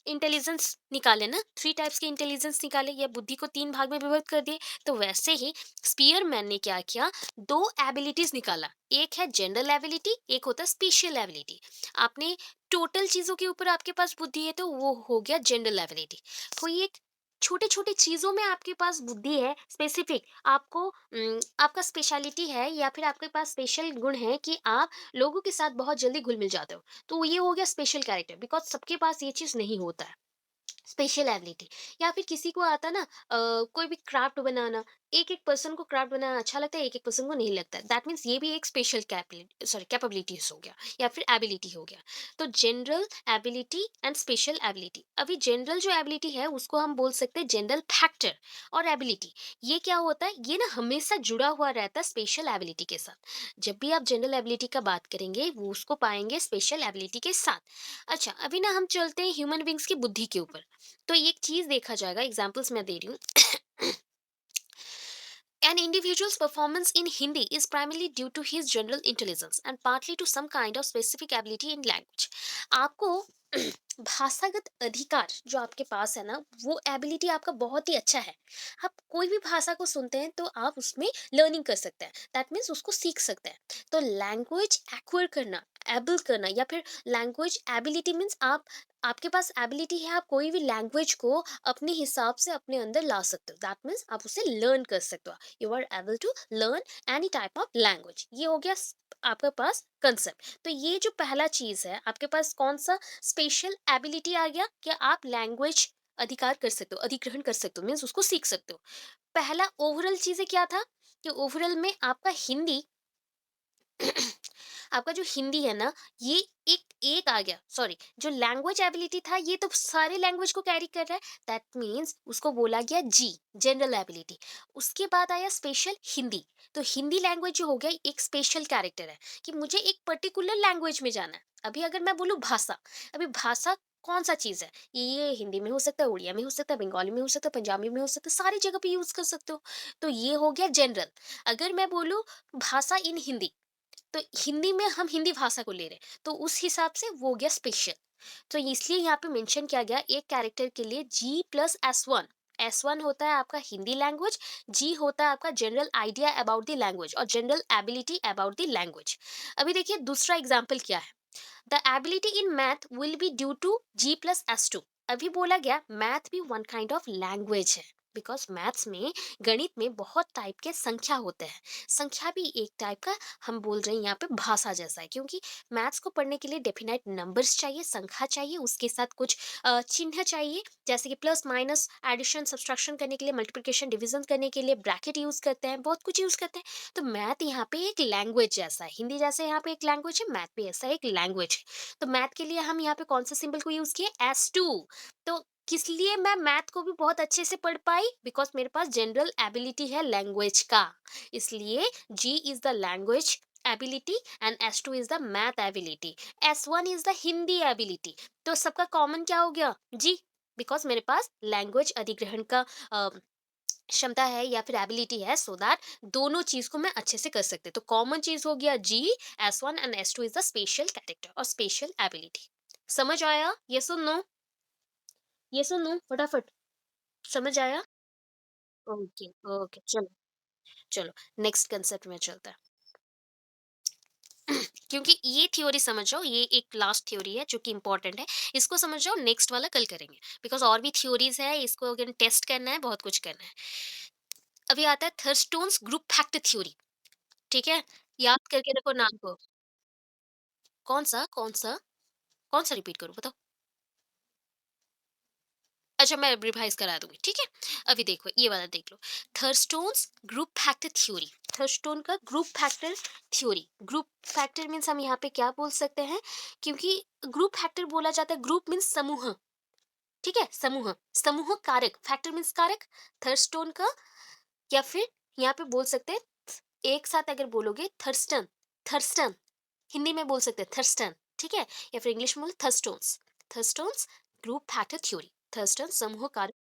इंटेलिजेंस निकाले ना, थ्री टाइप्स के इंटेलिजेंस निकाले, या बुद्धि को तीन भाग में विभक्त कर दिए। तो वैसे ही स्पीयरमैन ने क्या किया? दो एबिलिटीज निकाला। एक है जनरल एबिलिटी, एक होता है स्पेशल एबिलिटी। आपने टोटल चीजों के ऊपर आपके पास बुद्धि है तो वो हो गया जनरल एबिलिटी। कोई एक छोटे छोटे चीजों में आपके पास बुद्धि है, स्पेसिफिक आपको आपका स्पेशलिटी है, या फिर आपके पास स्पेशल गुण है कि आप लोगों के साथ बहुत जल्दी घुल मिल जाते हो, तो ये हो गया स्पेशल कैरेक्टर, बिकॉज सबके पास ये चीज नहीं होता है। Special ability. या फिर किसी को आता ना कोई भी क्राफ्ट बनाना, एक एक पर्सन को क्राफ्ट बनाना अच्छा लगता है, एक एक पर्सन को नहीं लगता है, दैट मीन्स ये भी एक स्पेशल कैपेबिलिटीज हो गया या फिर एबिलिटी हो गया। तो general ability and special ability. अभी जनरल जो एबिलिटी है उसको हम बोल सकते हैं जनरल फैक्टर। और एबिलिटी, ये क्या होता है? ये ना हमेशा जुड़ा हुआ रहता है स्पेशल एबिलिटी के साथ। जब भी आप जनरल एबिलिटी का बात करेंगे वो उसको पाएंगे स्पेशल एबिलिटी के साथ। अच्छा, अभी ना हम चलते हैं ह्यूमन बींग्स की बुद्धि के ऊपर। तो एक चीज देखा जाएगा, एग्जाम्पल्स मैं दे रही हूँ। An individual's performance in Hindi is primarily due to his general intelligence and partly to some kind of specific ability in language. आपको भाषागत अधिकार जो आपके पास है ना, वो एबिलिटी आपका बहुत ही अच्छा है। आप कोई भी भाषा को सुनते हैं तो आप उसमें लर्निंग कर सकते हैं, दैट मीन्स उसको सीख सकते हैं। तो लैंग्वेज एक्वायर करना, एबल करना, या फिर लैंग्वेज एबिलिटी मीन्स आप, आपके पास एबिलिटी है, आप कोई भी लैंग्वेज को अपने हिसाब से अपने अंदर ला सकते हो, दैट मीन्स आप उसे लर्न कर सकते हो। You are able to learn any type of language. ये हो गया आपके पास कंसेप्ट। तो ये जो पहला चीज है, आपके पास कौन सा स्पेशल एबिलिटी आ गया कि आप लैंग्वेज अधिकार कर सकते हो, अधिग्रहण कर सकते हो, मीन्स उसको सीख सकते हो। पहला ओवरऑल चीजें क्या था? कि ओवरऑल में आपका हिंदी आपका जो हिंदी है ना, ये एक एक आ गया, सॉरी, जो लैंग्वेज एबिलिटी था ये तो सारे लैंग्वेज को कैरी कर रहा है, दैट मीन्स उसको बोला गया जी, जनरल एबिलिटी। उसके बाद आया स्पेशल हिंदी। तो हिंदी लैंग्वेज जो हो गया एक स्पेशल कैरेक्टर है कि मुझे एक पर्टिकुलर लैंग्वेज में जाना है। अभी अगर मैं बोलूँ भाषा, अभी भाषा कौन सा चीज है? ये हिंदी में हो सकता है, उड़िया में हो सकता है, बंगाली में हो सकता है, पंजाबी में हो सकता है, सारी जगह पे यूज कर सकते हो। तो ये हो गया जनरल। अगर मैं बोलूँ भाषा इन हिंदी, तो हिंदी में हम हिंदी भाषा को ले रहे हैं, तो उस हिसाब से वो हो गया स्पेशल। तो इसलिए यहाँ पे मेंशन किया गया एक कैरेक्टर के लिए G+S1। S1 होता है आपका हिंदी लैंग्वेज, जी होता है आपका general idea about the language और general ability about the language. अभी देखिए दूसरा एग्जाम्पल क्या है। The ability in math will be due to G+S2। अभी बोला गया मैथ भी वन काइंड ऑफ लैंग्वेज है, बिकॉज मैथ्स में, गणित में बहुत टाइप के संख्या होते हैं। संख्या भी एक टाइप का, हम बोल रहे हैं यहाँ पे भाषा जैसा है, क्योंकि मैथ्स को पढ़ने के लिए डेफिनेट नंबर्स चाहिए, संख्या चाहिए, उसके साथ कुछ चिन्ह चाहिए, जैसे कि प्लस माइनस, एडिशन सब्सट्रैक्शन करने के लिए, मल्टीप्लिकेशन डिवीजन करने के लिए ब्रैकेट यूज करते हैं, बहुत कुछ यूज करते हैं। तो मैथ यहाँ पे एक लैंग्वेज जैसा है, हिंदी जैसे यहाँ पे एक लैंग्वेज है, मैथ भी ऐसा एक लैंग्वेज है। तो मैथ के लिए हम यहाँ पे कौन सा सिंबल को यूज किए? S2। तो किस लिए मैं मैथ को भी बहुत अच्छे से पढ़ पाई? बिकॉज मेरे पास जनरल एबिलिटी है लैंग्वेज का, इसलिए G is the language ability and S2 is the math ability, S1 is the Hindi ability. तो सबका कॉमन क्या हो गया? जी। बिकॉज मेरे पास लैंग्वेज अधिग्रहण का अ, क्षमता है या फिर एबिलिटी है, सो दैट दोनों चीज को मैं अच्छे से कर सकते। तो कॉमन चीज हो गया जी, S1 and S2 is the special character और स्पेशल एबिलिटी। समझ आया? ये सुन नो, ये सुन नो फटाफट। समझ आया? ओके, ओके, चलो, चलो, नेक्स्ट कंसेप्ट में चलता है। क्योंकि ये थ्योरी समझ जाओ, ये एक लास्ट थ्योरी है जो कि इंपॉर्टेंट है। इसको समझ जाओ, नेक्स्ट वाला कल करेंगे। बिकॉज़ और भी थ्योरीज़ है, इसको अगेन टेस्ट करना है, बहुत कुछ करना है। अभी आता है थर्स्टोन्स ग्रुप फैक्टर थ्योरी, ठीक है? याद करके रखो नाम को। कौन-सा, कौन-सा, कौन-सा रिपीट करूँ बताओ? अच्छा, मैं रिवाइज करा दूंगी, ठीक है? अभी देखो, ये वाला देख लो। थर्स्टोन्स ग्रुप फैक्टर थ्योरी। थर्स्टोन का group factor theory. Group factor means हम यहाँ पे क्या बोल सकते हैं? क्योंकि ग्रुप फैक्टर बोला जाता है, ग्रुप मीन्स समूह, ठीक है? समूह, समूह कारक, फैक्टर मीन्स कारक। थर्स्टोन का, या फिर यहाँ पे बोल सकते हैं, एक साथ अगर बोलोगे थर्स्टन, थर्स्टन, हिंदी में बोल सकते हैं थर्स्टन, ठीक है? या फिर इंग्लिश में बोलो थर्स्टोन्स। थर्स्टोन्स ग्रुप फैक्टर थ्योरी। थर्स्टन समूह कारक।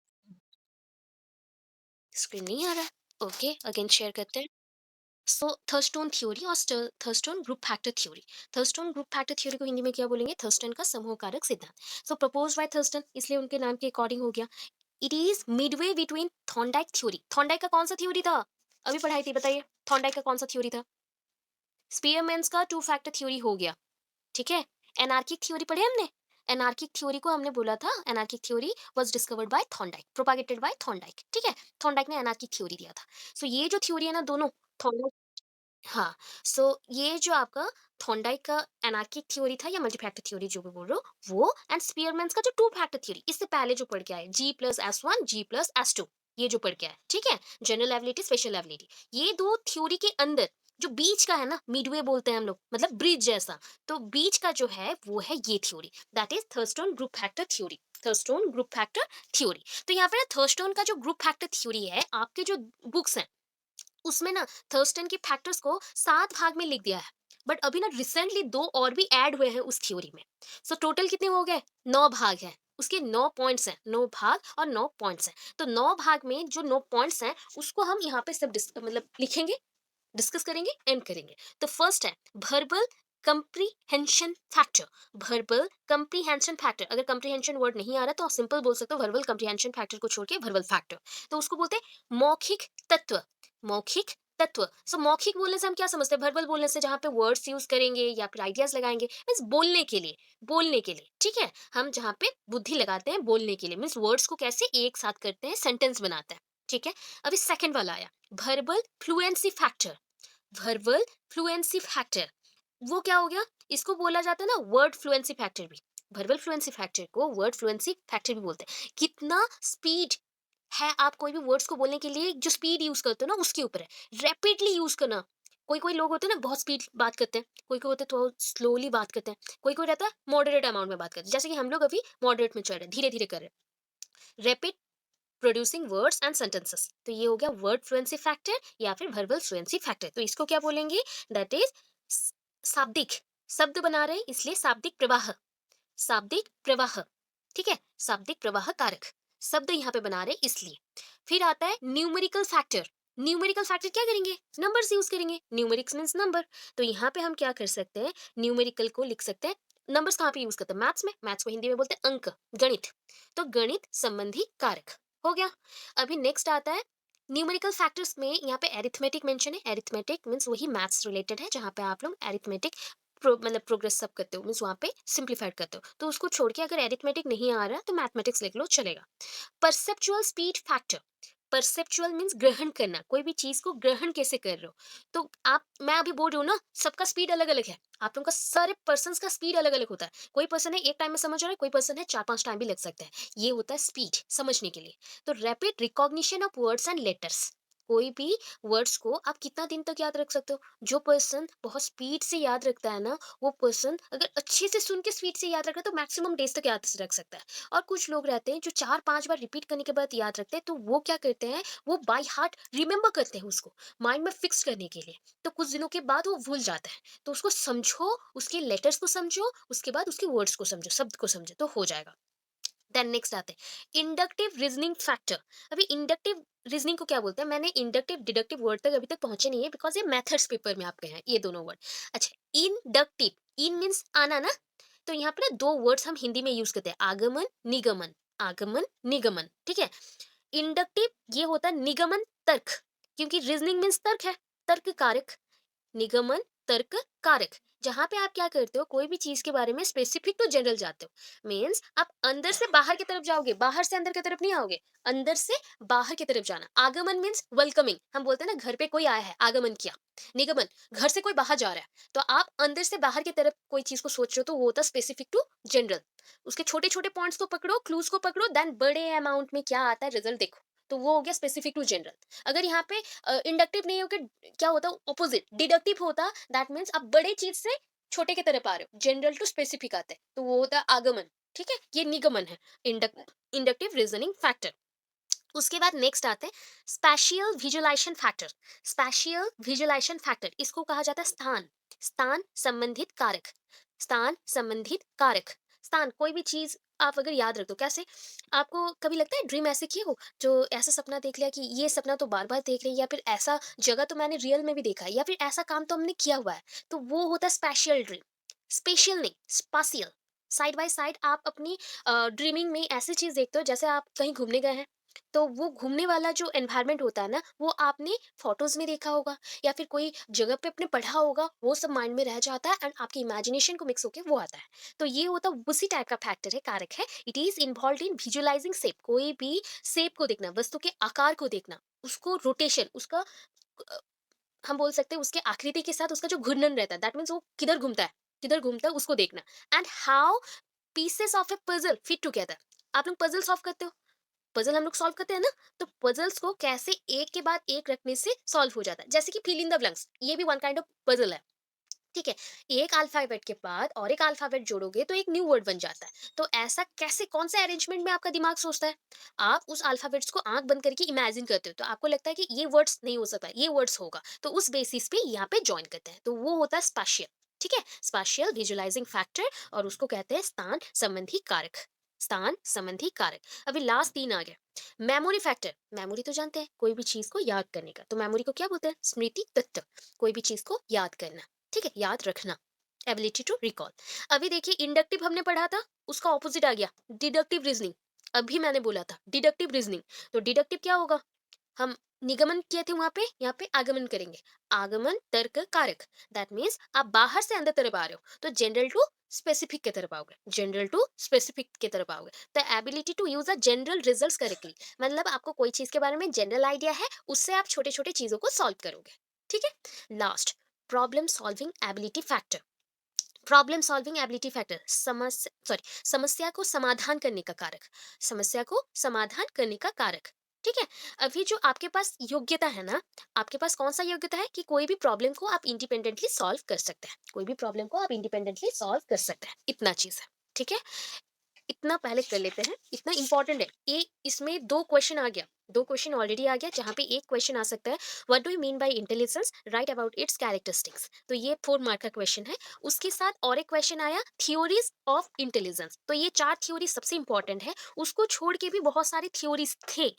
स्क्रीन नहीं आ रहा? ओके, अगेन शेयर करते हैं। सो थर्स्टोन थ्योरी और Thurstone group factor theory. Thurstone group factor theory को हिंदी में क्या बोलेंगे? थर्स्टन का समूह कारक सिद्धांत। सो प्रपोज बाय थर्स्टन, इसलिए उनके नाम के अकॉर्डिंग हो गया। It is Midway between Thorndike theory. Thorndike का कौन सा थ्योरी था? अभी पढ़ाई थी, बताइए। थॉर्नडाइक का कौन सा थ्योरी था? स्पीयरमैन्स का टू फैक्टर थ्योरी हो गया, ठीक है? एनार्किक थ्योरी पढ़े हमने। एनार्किक थ्योरी को हमने बोला था, anarchic theory was discovered by Thorndike, propagated by Thorndike, ठीक है? थॉर्नडाइक ने एनार्किक थ्योरी दिया था। सो ये जो थ्योरी है ना, दोनों थॉर्नडाइक, हाँ। सो ये जो आपका थॉर्नडाइक का एनार्किक थ्योरी था या मल्टी फैक्टर थ्योरी जो भी बोल रहे हो वो, एंड स्पीयरमैन्स का जो टू फैक्टर थ्योरी, इससे पहले जो पढ़ के आए, G+S1 G+S2, ये जो पढ़ के आए, ठीक है? जनरल एबिलिटी, स्पेशल एबिलिटी, ये दो थ्योरी के अंदर जो बीच का है ना, मिडवे बोलते हैं हम लोग, मतलब ब्रिज जैसा। तो बीच का जो है वो है ये theory, that is Thurstone group factor theory. Thurstone group factor theory. तो यहाँ पे ना थर्स्टोन का जो ग्रुप फैक्टर थ्योरी है, आपके जो बुक्स हैं उसमें ना थर्स्टन के फैक्टर्स को 7 भाग में लिख दिया है। बट अभी ना रिसेंटली 2 और भी ऐड हुए हैं उस थ्योरी में। सो टोटल कितने हो गए? 9 भाग हैं। उसके 9 पॉइंट्स हैं, 9 भाग और 9 पॉइंट्स हैं। तो 9 भाग में जो 9 पॉइंट्स हैं उसको हम यहाँ पे सब मतलब लिखेंगे, डिस्कस करेंगे, एंड करेंगे। तो फर्स्ट है verbal comprehension factor. Verbal comprehension factor, अगर कंप्रीहेंशन वर्ड नहीं आ रहा तो आप सिंपल बोल सकते हो वर्बल कंप्रीहेंशन फैक्टर को छोड़ के वर्बल फैक्टर। तो उसको बोलते हैं मौखिक तत्व। मौखिक तत्व। सो मौखिक बोलने से हम क्या समझते हैं? वर्बल बोलने से जहाँ पे वर्ड्स यूज करेंगे या फिर आइडियाज लगाएंगे, मीन्स बोलने के लिए, बोलने के लिए, ठीक है? हम जहाँ पे बुद्धि लगाते हैं बोलने के लिए, मीन्स वर्ड्स को कैसे एक साथ करते हैं, सेंटेंस बनाते हैं, ठीक है? अभी सेकंड वाला आया, verbal fluency factor. Verbal fluency factor, वो क्या हो गया? इसको बोला जाता है ना वर्ड फ्लुएंसी फैक्टर भी। वर्बल फ्लुएंसी फैक्टर को वर्ड फ्लुएंसी फैक्टर भी बोलते हैं। कितना स्पीड है आप कोई भी वर्ड्स को बोलने के लिए, जो स्पीड यूज करते हो ना उसके ऊपर है। रैपिडली यूज करना, कोई कोई लोग होते हैं ना बहुत स्पीड बात करते हैं, कोई कोई होते हैं थोड़ा स्लोली बात करते हैं, कोई कोई रहता है मॉडरेट अमाउंट में बात करते हैं, जैसे कि हम लोग अभी मॉडरेट में चल रहे हैं, धीरे धीरे कर रहे हैं। Rapid producing words and sentences, तो ये हो गया वर्ड फ्लुएंसी फैक्टर या फिर वर्बल फ्लुएंसी फैक्टर। तो इसको क्या बोलेंगे? दैट इज शाब्दिक, शब्द बना रहे हैं इसलिए शाब्दिक प्रवाह। शाब्दिक प्रवाह, ठीक है? शाब्दिक प्रवाह कारक, शब्द यहाँ पे बना रहे हैं इसलिए। फिर आता है न्यूमेरिकल फैक्टर। न्यूमेरिकल फैक्टर क्या करेंगे? नंबर्स यूज करेंगे। Numerics means number. तो यहाँ पे हम क्या कर सकते हैं? न्यूमेरिकल को लिख सकते हैं। नंबर्स कहाँ पे यूज करते हैं? मैथ्स में। मैथ्स को हिंदी में बोलते हैं अंक, गणित। तो गणित संबंधी कारक हो गया। अभी नेक्स्ट आता है न्यूमेरिकल फैक्टर्स में, यहाँ पे एरिथमेटिक मेंशन है। एरिथमेटिक मींस वही मैथ्स रिलेटेड है जहाँ पे आप लोग एरिथमेटिक मतलब प्रोग्रेस सब करते हो, मीन्स वहाँ पे सिंप्लीफाइड करते हो। तो उसको छोड़ के अगर एरिथमेटिक नहीं आ रहा तो मैथमेटिक्स लिख लो, चलेगा। Perceptual speed factor. Perceptual means ग्रहण करना, कोई भी चीज को ग्रहण कैसे कर रहे हो। तो आप, मैं अभी बोल रही हूँ ना, सबका स्पीड अलग अलग है। आप लोगों का सारे पर्सन का स्पीड अलग अलग होता है। कोई पर्सन है एक टाइम में समझ रहा है, कोई पर्सन है 4-5 टाइम भी लग सकता है। ये होता है स्पीड समझने के लिए। तो rapid recognition of words and letters, कोई भी वर्ड्स को आप कितना दिन तक याद रख सकते हो? जो पर्सन बहुत स्पीड से याद रखता है ना, वो पर्सन अगर अच्छे से सुन के स्पीड से याद रखता है तो मैक्सिमम डेज तक याद रख सकता है। और कुछ लोग रहते हैं जो 4-5 बार रिपीट करने के बाद याद रखते हैं, तो वो क्या करते हैं, वो बाय हार्ट रिमेंबर करते हैं उसको, माइंड में फिक्स करने के लिए। तो कुछ दिनों के बाद वो भूल जाता है। तो उसको समझो, उसके लेटर्स को समझो, उसके बाद उसके वर्ड्स को समझो, शब्द को समझो, तो हो जाएगा। देन नेक्स्ट आते हैं इंडक्टिव रीजनिंग फैक्टर। अभी इंडक्टिव रीजनिंग को क्या बोलते हैं, मैंने इंडक्टिव डिडक्टिव वर्ड तक अभी तक पहुंचे नहीं है बिकॉज ये मेथड्स पेपर में आपके हैं ये दोनों वर्ड। अच्छा, इंडक्टिव, इन मीन्स आना ना, तो यहाँ पे ना दो वर्ड्स हम हिंदी में यूज करते हैं, आगमन निगमन। आगमन निगमन, ठीक है। इंडक्टिव ये होता है निगमन तर्क, क्योंकि रीजनिंग मीन्स तर्क है, तर्क कारक। निगमन तर्क कारक, जहां पे आप क्या करते हो, कोई भी चीज के बारे में स्पेसिफिक टू जनरल जाते हो, मीन्स आप अंदर से बाहर की तरफ जाओगे, बाहर से अंदर की तरफ नहीं आओगे, अंदर से बाहर की तरफ जाना। आगमन मीन्स वेलकमिंग, हम बोलते हैं ना घर पे कोई आया है, आगमन किया। निगमन, घर से कोई बाहर जा रहा है, तो आप अंदर से बाहर की तरफ कोई चीज को सोच रहे हो, तो वो होता है स्पेसिफिक टू जनरल। उसके छोटे छोटे पॉइंट्स को पकड़ो, क्लूज को पकड़ो, देन बड़े अमाउंट में क्या आता है रिजल्ट देखो, तो वो हो गया स्पेसिफिक टू जनरल। अगर यहाँ पे इंडक्टिव नहीं होकर क्या होता है, ऑपोजिट डिडक्टिव होता, दैट मीन्स आप बड़े चीज से छोटे की तरफ आ रहे हो, जनरल टू स्पेसिफिक आते हैं, तो वो होता है आगमन। ठीक है, ये निगमन है, इंडक्टिव रीजनिंग फैक्टर। उसके बाद नेक्स्ट आते हैं स्पैशियल विजुअलाइजेशन फैक्टर। स्पैशियल विजुअलाइजेशन फैक्टर, इसको कहा जाता है स्थान, स्थान संबंधित कारक। स्थान संबंधित कारक, स्थान, कोई भी चीज आप अगर याद रख दो, कैसे, आपको कभी लगता है ड्रीम ऐसे किए हो, जो ऐसा सपना देख लिया कि ये सपना तो बार बार देख रही है, या फिर ऐसा जगह तो मैंने रियल में भी देखा है, या फिर ऐसा काम तो हमने किया हुआ है, तो वो होता है स्पेशल ड्रीम। स्पेशल नहीं, स्पासियल। साइड बाय साइड आप अपनी ड्रीमिंग में ऐसी चीज देखते हो, जैसे आप कहीं घूमने गए हैं, तो वो घूमने वाला जो एनवायरनमेंट होता है ना, वो आपने फोटोज में देखा होगा, या फिर कोई जगह पे आपने पढ़ा होगा, वो सब माइंड में रह जाता है एंड आपकी इमेजिनेशन को मिक्स होकर वो आता है। तो ये होता उसी टाइप का फैक्टर है, कारक है। It is involve in visualising shape, कोई भी शेप को देखना, वस्तु के आकार को देखना, उसको रोटेशन, उसका अ, हम बोल सकते हैं उसके आकृति के साथ उसका जो घूर्णन रहता है, दैट मीन्स वो किधर घूमता है, किधर घूमता है उसको देखना। And how pieces of A puzzle fit together. आप लोग पजल सॉल्व करते हो, पजल हम लोग सॉल्व करते हैं ना, तो पजल्स को कैसे एक के बाद एक रखने से सॉल्व हो जाता है, जैसे कि फिल इन द ब्लैंक्स, ये भी वन काइंड ऑफ पजल है। ठीक है, एक अल्फाबेट के बाद और एक अल्फाबेट जोड़ोगे तो एक न्यू वर्ड बन जाता है। तो ऐसा कैसे, कौन से अरेंजमेंट में आपका दिमाग सोचता है, आप उस अल्फाबेट्स को आंख बंद करके इमेजिन करते हो, तो आपको लगता है कि ये वर्ड्स नहीं हो सकता, ये वर्ड्स होगा, तो उस बेसिस पे यहाँ पे ज्वाइन करते हैं, तो वो होता है स्पाशियल। ठीक है, स्पाशियल विजुअलाइजिंग फैक्टर, और उसको कहते हैं स्थान संबंधी कारक। स्थान संबंधी कारक। अभी लास्ट तीन आ गए। मेमोरी फैक्टर, मेमोरी तो जानते हैं, कोई भी चीज को याद करने का, तो मेमोरी को क्या बोलते हैं, स्मृति तत्व, कोई भी चीज को याद करना। ठीक है, याद रखना, एबिलिटी टू रिकॉल। अभी देखिए इंडक्टिव हमने पढ़ा था, उसका ऑपोजिट आ गया डिडक्टिव रीजनिंग। अभी मैंने बोला था डिडक्टिव रीजनिंग, तो डिडक्टिव क्या होगा, हम निगमन किए थे वहां पे, यहाँ पे आगमन करेंगे। आगमन तर्क कारक, दैट मीन्स आप बाहर से अंदर तरफ आ रहे हो, तो जनरल टू स्पेसिफिक की तरफ आओगे, जनरल टू स्पेसिफिक की तरफ आओगे। The ability to use a general results correctly, मतलब आपको कोई चीज के बारे में जनरल आइडिया है, उससे आप छोटे छोटे चीजों को सॉल्व करोगे। ठीक है, last, problem solving ability factor. Problem solving ability factor, समस्या को समाधान करने का कारक, समस्या को समाधान करने का कारक। ठीक है, अभी जो आपके पास योग्यता है ना, आपके पास कौन सा योग्यता है कि कोई भी प्रॉब्लम को आप इंडिपेंडेंटली सॉल्व कर सकते हैं, कोई भी प्रॉब्लम को आप इंडिपेंडेंटली सॉल्व कर सकते हैं, इतना चीज है। ठीक है, इतना पहले कर लेते हैं, इतना इंपॉर्टेंट है ये। इसमें दो क्वेश्चन आ गया, दो क्वेश्चन ऑलरेडी आ गया, जहाँ पे एक क्वेश्चन आ सकता है, what do you mean by intelligence, right about it's characteristics, तो ये 4 मार्क का क्वेश्चन है। उसके साथ और एक क्वेश्चन आया थ्योरीज ऑफ इंटेलिजेंस, तो ये 4 थ्योरी सबसे इंपॉर्टेंट है, उसको छोड़ के भी बहुत सारे थ्योरीज थे,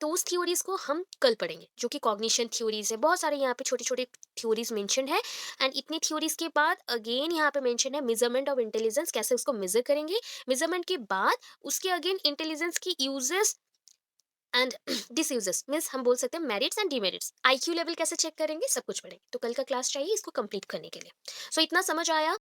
तो उस थ्योरीज को हम कल पढ़ेंगे, जो कि कॉग्निशन थ्योरीज है, बहुत सारे यहाँ पे छोटे छोटे थ्योरीज मेंशन है। एंड इतनी थ्योरीज के बाद अगेन यहाँ पे मेंशन है मेजरमेंट ऑफ इंटेलिजेंस, कैसे उसको मेजर करेंगे, मेजरमेंट के बाद उसके अगेन इंटेलिजेंस की यूजेस एंड डिसयूजेस, मीन्स हम बोल सकते हैं merits and demerits, IQ level कैसे चेक करेंगे, सब कुछ पढ़ेंगे, तो कल का क्लास चाहिए इसको कंप्लीट करने के लिए। सो इतना समझ आया।